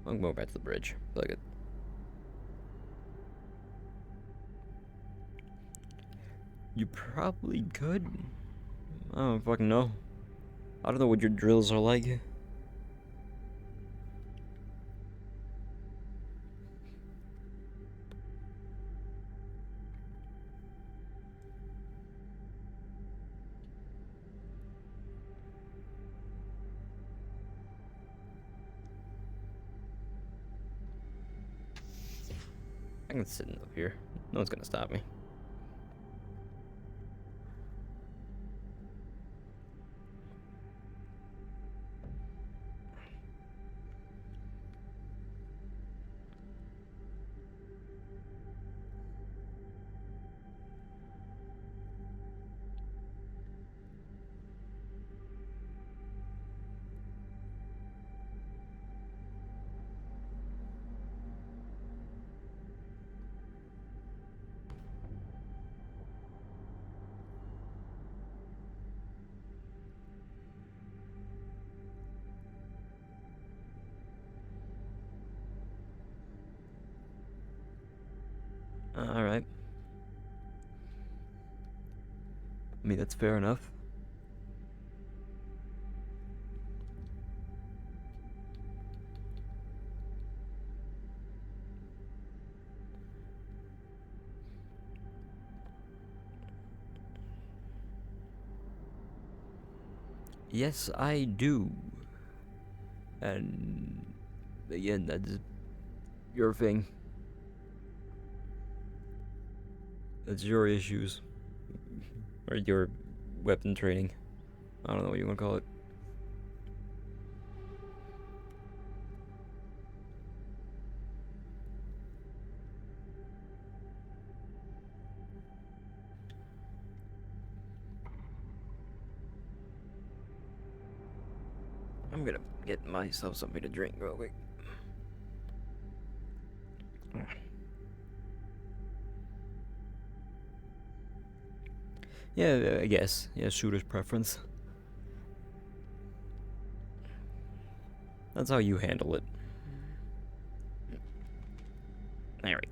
I'll go back to the bridge. Fuck it. You probably could. I don't fucking know. I don't know what your drills are like. I can sit up here. No one's gonna stop me. Alright. I mean, that's fair enough. Yes, I do. And again, that's your thing. That's your issues. Or your weapon training. I don't know what you want to call it. I'm gonna get myself something to drink real quick. Yeah, I guess. Yeah, shooter's preference. That's how you handle it. There we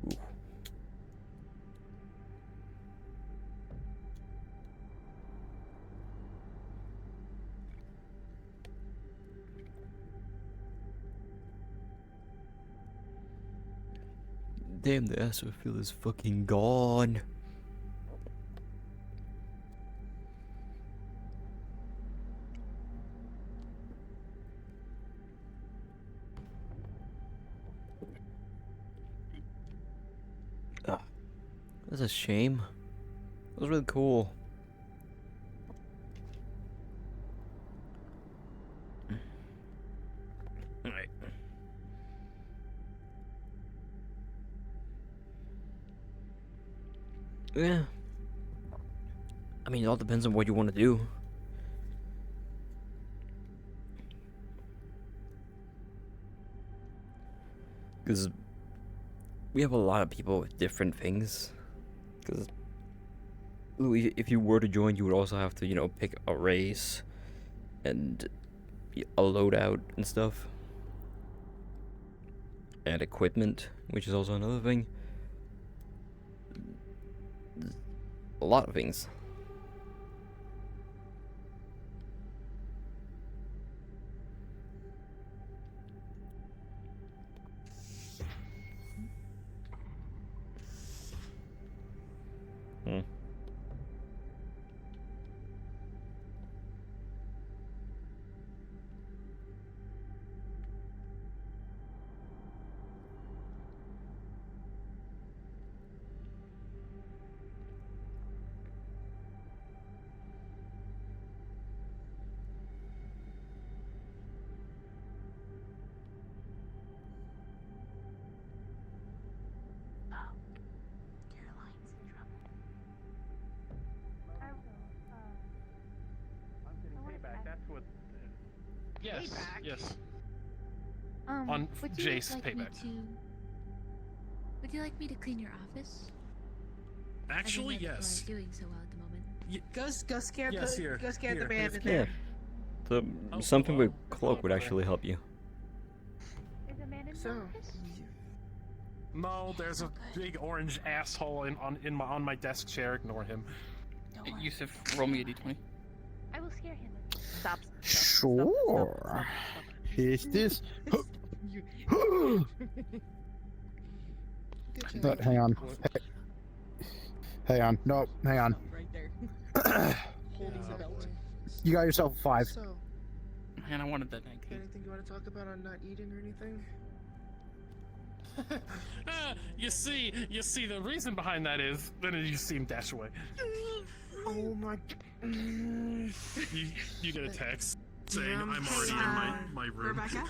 go. Ooh. Damn, the Astrofield is fucking gone. That's a shame. That was really cool. Alright. Yeah. I mean, it all depends on what you want to do. Because we have a lot of people with different things. Because if you were to join, you would also have to, you know, pick a race and a loadout and stuff. And equipment, which is also another thing. A lot of things. Yes, Payback? yes. On would you Jace like payback. Would you like me to clean your office? Actually, yes. Doing so well at the moment. Go scare Yes, the here, go scare the here, man in Yeah. there. So, something with cloak would actually help you. Is a man in So, the office? No, there's a big orange asshole on my desk chair. Ignore him. Yusuf, roll me a d20. I will scare him. Stop. Sure. Is this? But hang on. Hang on. No, hang on. You got yourself a 5. So, Man, I wanted that 19. anything you want to talk about on not eating or anything? You see, the reason behind that is, then you see him dash away. Oh my. You get a text saying, Yeah, I'm already in my room. Rebecca?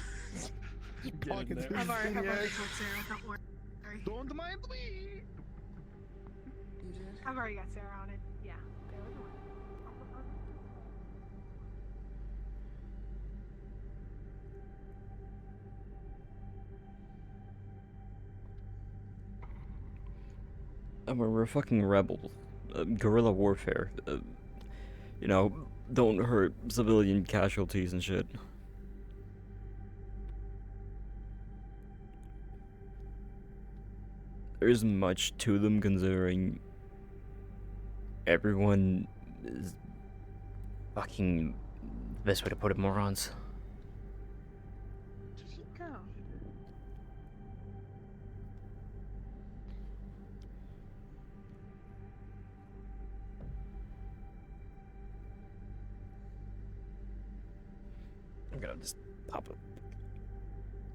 Get in there. I've already told Sarah, don't worry. Don't mind me. I've already got Sarah on it. Yeah. I mean, we're fucking rebels. Guerrilla warfare. You know, don't hurt civilian casualties and shit. There isn't much to them considering everyone is fucking, the best way to put it, morons. Go. I'm gonna just pop a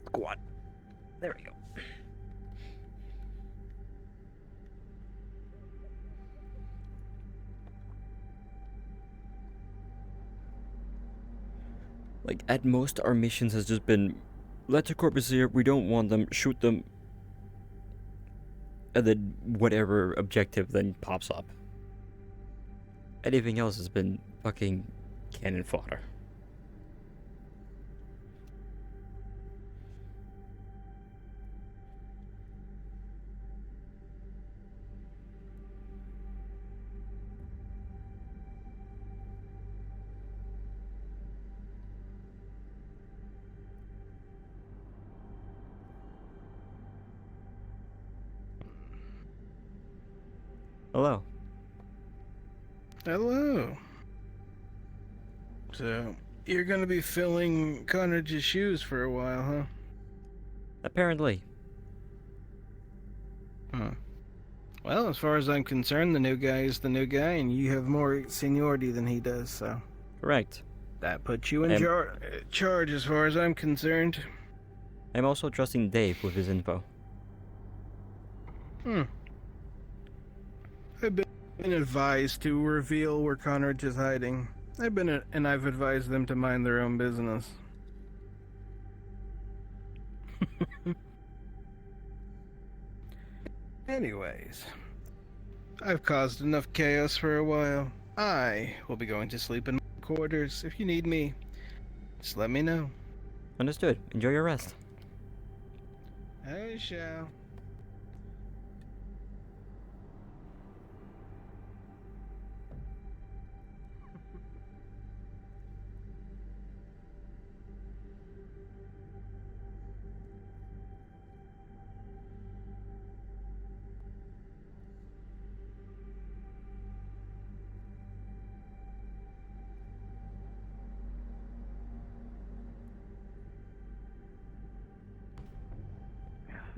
squat. There we go. Like, at most, our missions has just been, LeterCorp is here, we don't want them, shoot them, and then whatever objective then pops up. Anything else has been fucking cannon fodder. Hello. Hello. So, you're gonna be filling Carnage's shoes for a while, huh? Apparently. Huh. Well, as far as I'm concerned, the new guy is the new guy, and you have more seniority than he does, so... Correct. That puts you in charge as far as I'm concerned. I'm also trusting Dave with his info. I've been advised to reveal where Conrad is hiding. I've advised them to mind their own business. Anyways, I've caused enough chaos for a while. I will be going to sleep in my quarters. If you need me, just let me know. Understood. Enjoy your rest. I shall.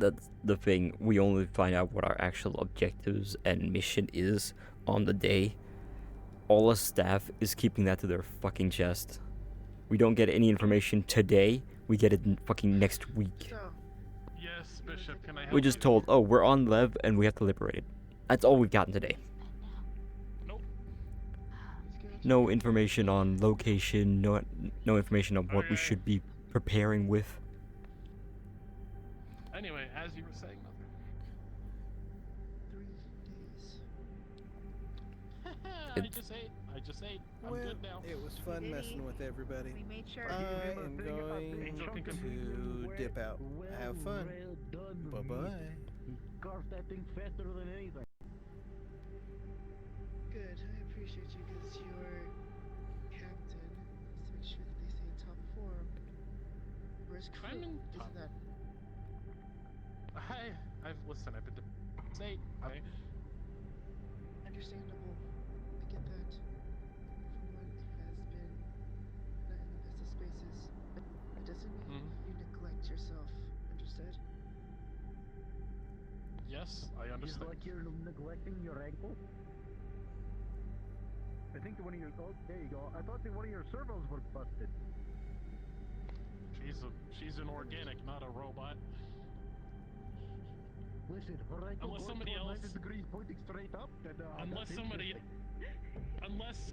That's the thing. We only find out what our actual objectives and mission is on the day. All our staff is keeping that to their fucking chest. We don't get any information today. We get it fucking next week. Yes, Bishop, can I help We're just told, oh, we're on Lev and we have to liberate it. That's all we've gotten today. No information on location, no information on what we should be preparing with. Anyway, as you were saying, Mother. 3 days. I just ate. I'm Well, good now. it was fun messing with everybody. We made sure. I am going to dip out. Have fun. Bye-bye. Carved that thing faster than anything. Good. I appreciate you because you're captain. Let's make sure that they stay in top form. Where's crew? I'm in top. Isn't that Listen, I've been to state. understandable? I get that. From what has been not in the best of spaces, but it doesn't mean you neglect yourself. Understood? Yes, I understand. It's like you're neglecting your ankle. I think one of your there you go. I thought that one of your servos were busted. She's an organic, not a robot. Listen, her ankle Unless goes somebody to else. 90 degrees pointing straight up. Then,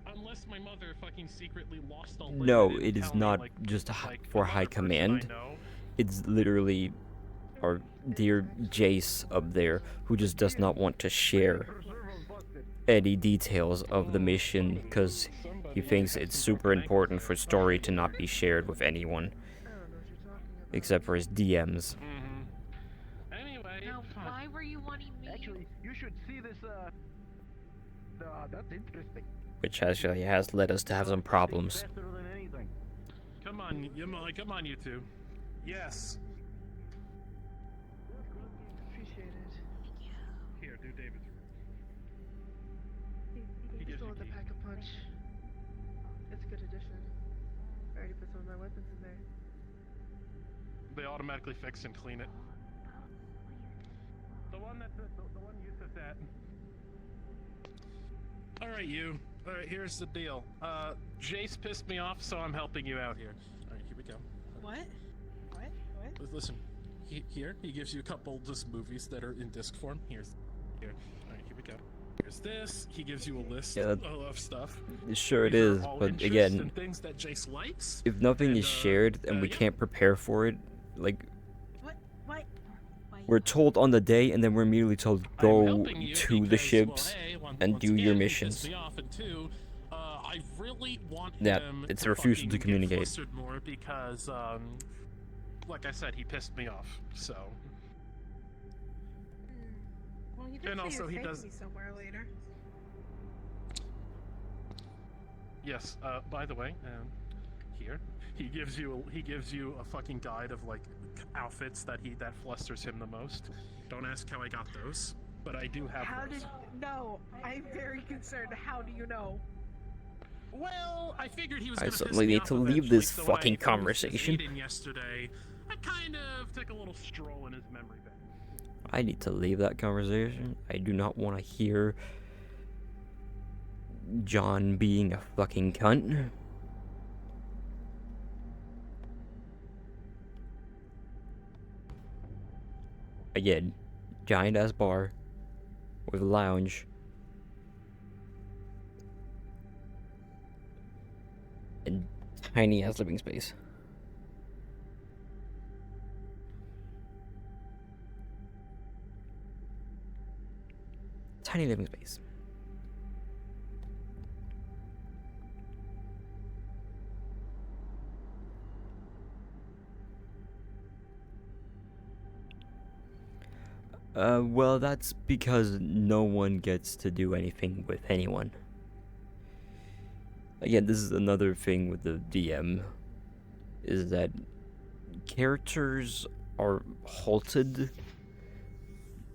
unless my mother fucking secretly lost a limb. No, and it is tell me, not like, just like for another high person I command. know. It's literally our dear Jace up there who just does not want to share any details of the mission because he thinks it's super important for story to not be shared with anyone except for his DMs. Anyway, Now, why were you wanting me? Actually, you should see this. That's interesting. Which actually has led us to have some problems. Faster than anything. come on, come on, you two. Yes. Appreciate it. Here, do David's room. You gives stole you the key. pack a punch. It's a good addition. I already put some of my weapons in there. They automatically fix and clean it. The one that the one you said that. All right, you. All right, here's the deal. Jace pissed me off, so I'm helping you out here. All right, here we go. What? Listen, here he gives you a couple just movies that are in disc form. Here. All right, here we go. Here's this. He gives you a list Yeah, of stuff. Sure it These are is, all but interests again, and things that Jace likes. if nothing is shared and we can't prepare for it, like we're told on the day and then we're immediately told go helping you to the because, ships well, A, and once do again, your he missions. pissed me off, and 2, I really want Yeah, him it's to a refusal fucking to communicate. get flustered more because, like I said, he pissed me off. So. Well, you did And say also, you'd he thank does. me somewhere later. Yes. By the way, here he gives you a fucking guide of like outfits that flusters him the most. Don't ask how I got those, but I do have How those. did? No, I'm very concerned. How do you know? Well, I figured he was I gonna piss suddenly me need off to leave eventually, this so fucking when I finished conversation. this meeting yesterday, I kind of took a little stroll in his memory bank. I need to leave that conversation. I do not want to hear John being a fucking cunt. Again, giant ass bar with a lounge and tiny ass living space. Tiny living space. Well, that's because no one gets to do anything with anyone. Again, this is another thing with the DM, is that characters are halted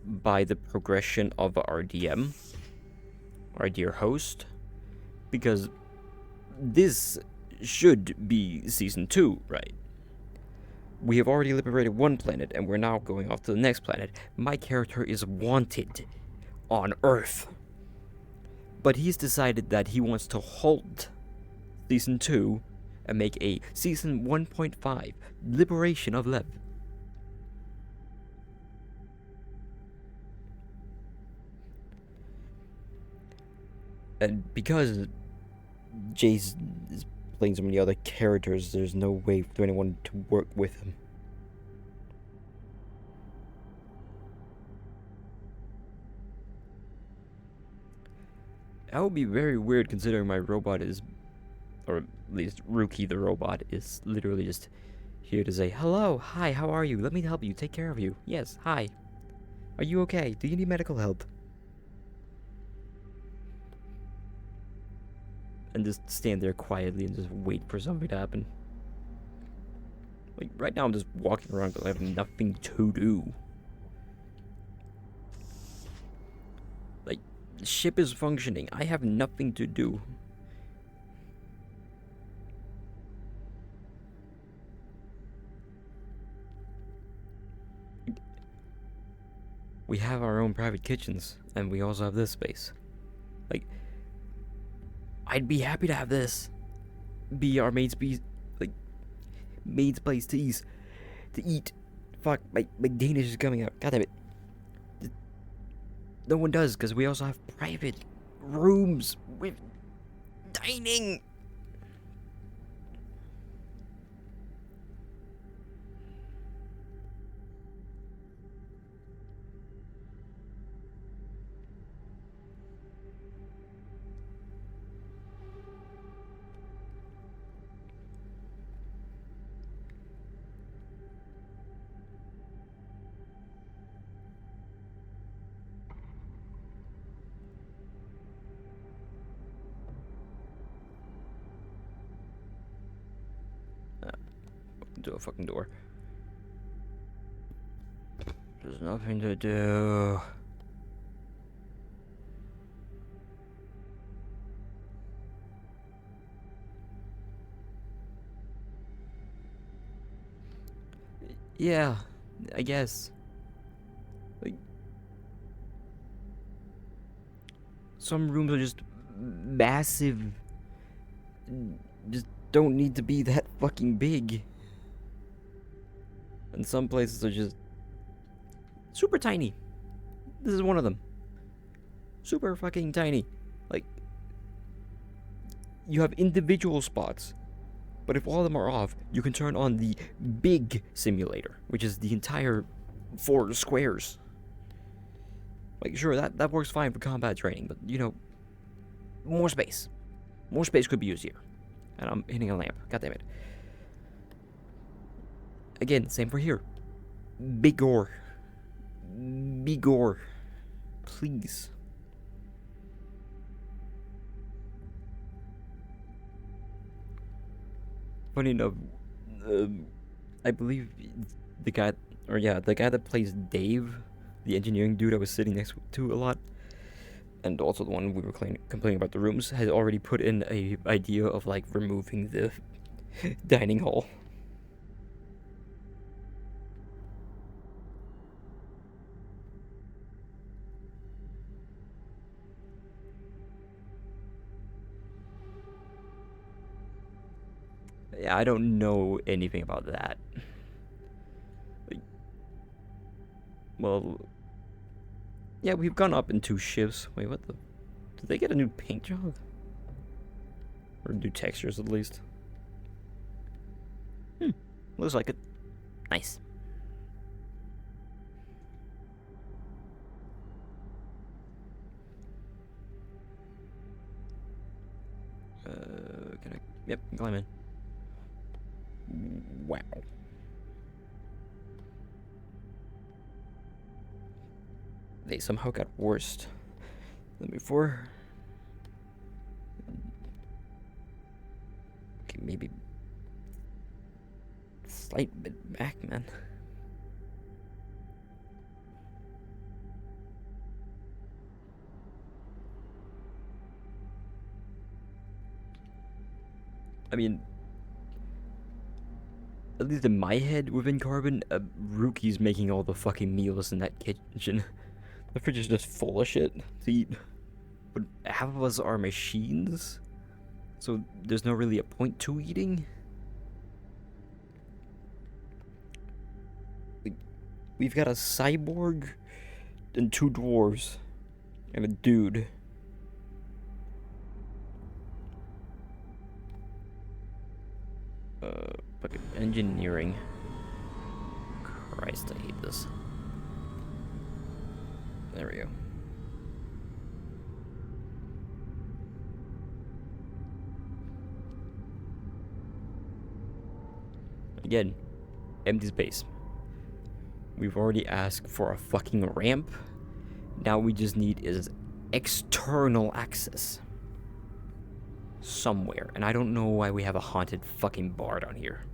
by the progression of our DM, our dear host, because this should be Season 2, right? We have already liberated one planet, and we're now going off to the next planet. My character is wanted on Earth. But he's decided that he wants to halt Season 2 and make a Season 1.5, Liberation of Lev. And because Jace is playing so many other characters, there's no way for anyone to work with him. That would be very weird considering my robot is, or at least Rookie the robot, is literally just here to say, hello, hi, how are you? Let me help you, take care of you. Yes, hi. Are you okay? Do you need medical help? And just stand there quietly and just wait for something to happen. Like, right now I'm just walking around because I have nothing to do. Like, the ship is functioning. I have nothing to do. We have our own private kitchens, and we also have this space. Like, I'd be happy to have this be our maid's place to eat. Fuck, my Danish is coming out. God damn it. No one does, because we also have private rooms with dining. To a fucking door. There's nothing to do. Yeah, I guess. Like, some rooms are just massive. Just don't need to be that fucking big. And some places are just super tiny. This is one of them. Super fucking tiny. Like, you have individual spots, but if all of them are off, you can turn on the big simulator, which is the entire 4 squares. Like, sure, that works fine for combat training, but, you know, more space. More space could be used here. And I'm hitting a lamp. God damn it. Again, same for here. Bigor. Bigor. Please. Funny enough, I believe the guy, the guy that plays Dave, the engineering dude I was sitting next to a lot, and also the one we were complaining about the rooms, has already put in a idea of like removing the dining hall. Yeah, I don't know anything about that. Well, yeah, we've gone up in 2 shifts. Wait, what the? Did they get a new paint job? Or new textures, at least? Looks like it. Nice. Can I? Yep, climb in. Wow. They somehow got worse than before. Okay, maybe slight bit back, man. I mean, at least in my head, within Carbon, Rookie's making all the fucking meals in that kitchen. The fridge is just full of shit to eat. But half of us are machines, so there's no really a point to eating. We've got a cyborg, and 2 dwarves, and a dude. Fucking engineering. Christ, I hate this. There we go. Again, empty space. We've already asked for a fucking ramp. Now we just need is external access. Somewhere. And I don't know why we have a haunted fucking bar down here.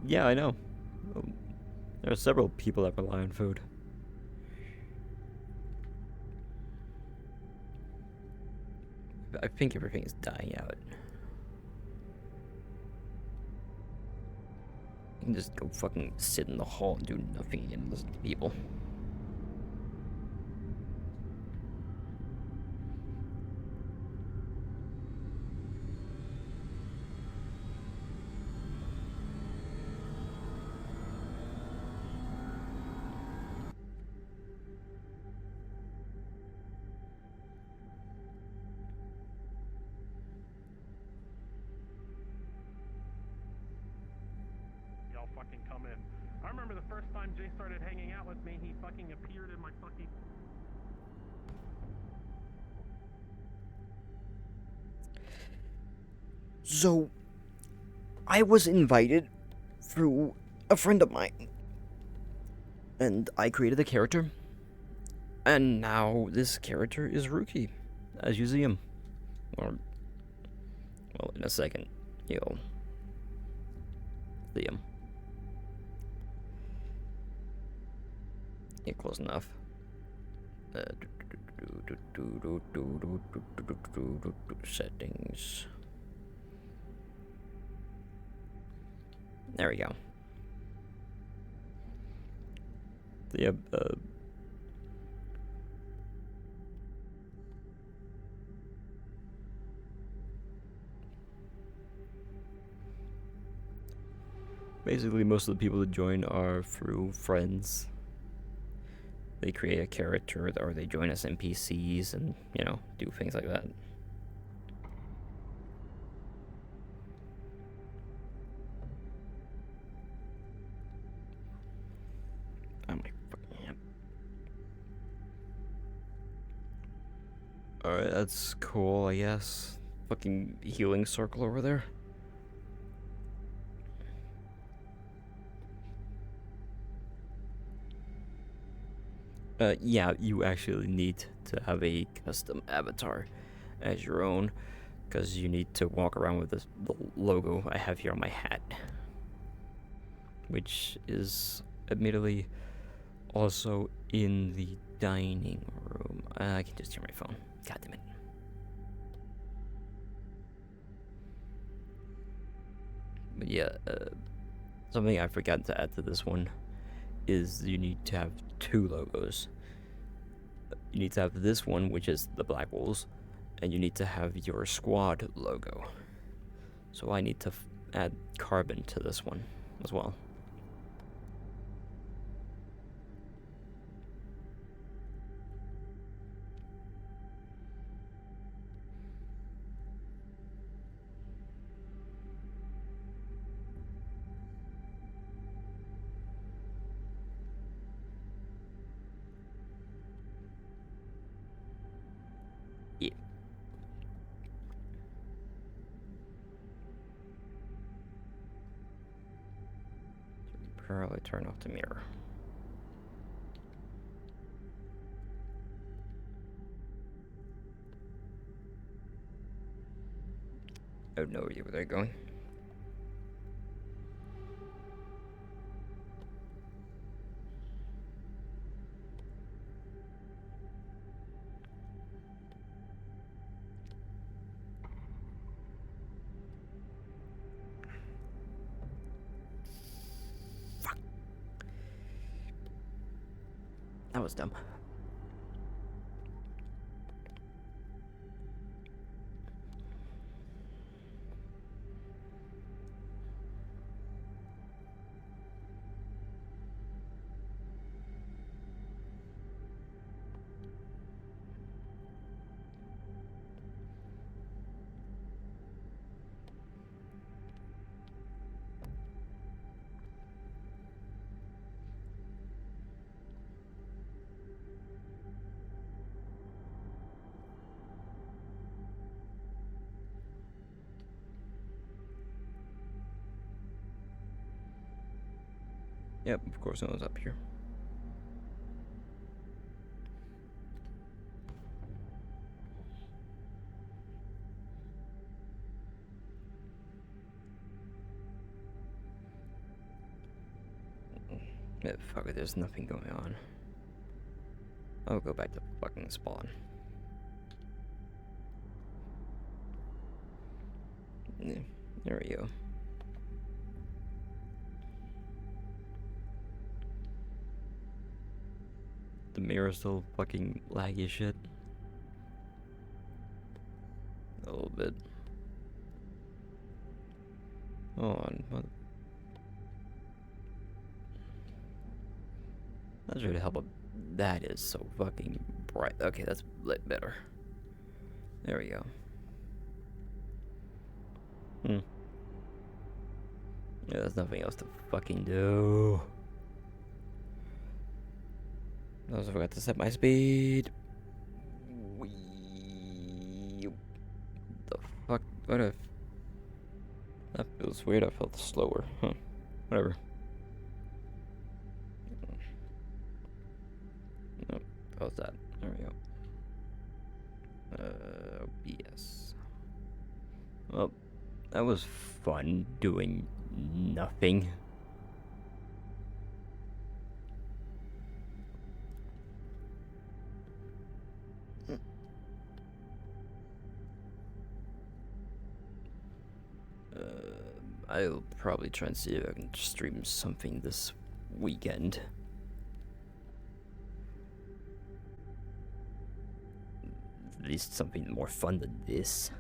Yeah, I know. There are several people that rely on food. I think everything is dying out. You can just go fucking sit in the hall and do nothing and listen to people. Fucking come in. I remember the first time Jay started hanging out with me, he fucking appeared in my fucking... So, I was invited through a friend of mine. And I created a character. And now this character is Rookie, as you see him. Or, well, in a second, you'll see him. Yeah, close enough. Settings. There we go. Yeah, basically most of the people that join are through friends. They create a character, or they join as NPCs and, you know, do things like that. Alright, that's cool, I guess. Fucking healing circle over there. Yeah, you actually need to have a custom avatar as your own, because you need to walk around with the logo I have here on my hat, which is admittedly also in the dining room. I can just hear my phone. God damn it. But yeah, something I forgot to add to this one is you need to have 2 logos. You need to have this one, which is the Black Wolves, and you need to have your squad logo. So I need to add carbon to this one as well. Yeah. Probably turn off the mirror. I have no idea where they're going. That was dumb. Yep, of course no one's up here. Yeah, fuck it, there's nothing going on. I'll go back to fucking spawn. Yeah, there we go. The mirror's still fucking laggy as shit. A little bit. Hold on, what? Not sure to help, but that is so fucking bright. Okay, that's lit better. There we go. Yeah, there's nothing else to fucking do. I also forgot to set my speed. The fuck? What if... That feels weird, I felt slower. Huh. Whatever. Nope. How's that? There we go. OBS. Well, that was fun doing nothing. I'll probably try and see if I can stream something this weekend. At least something more fun than this.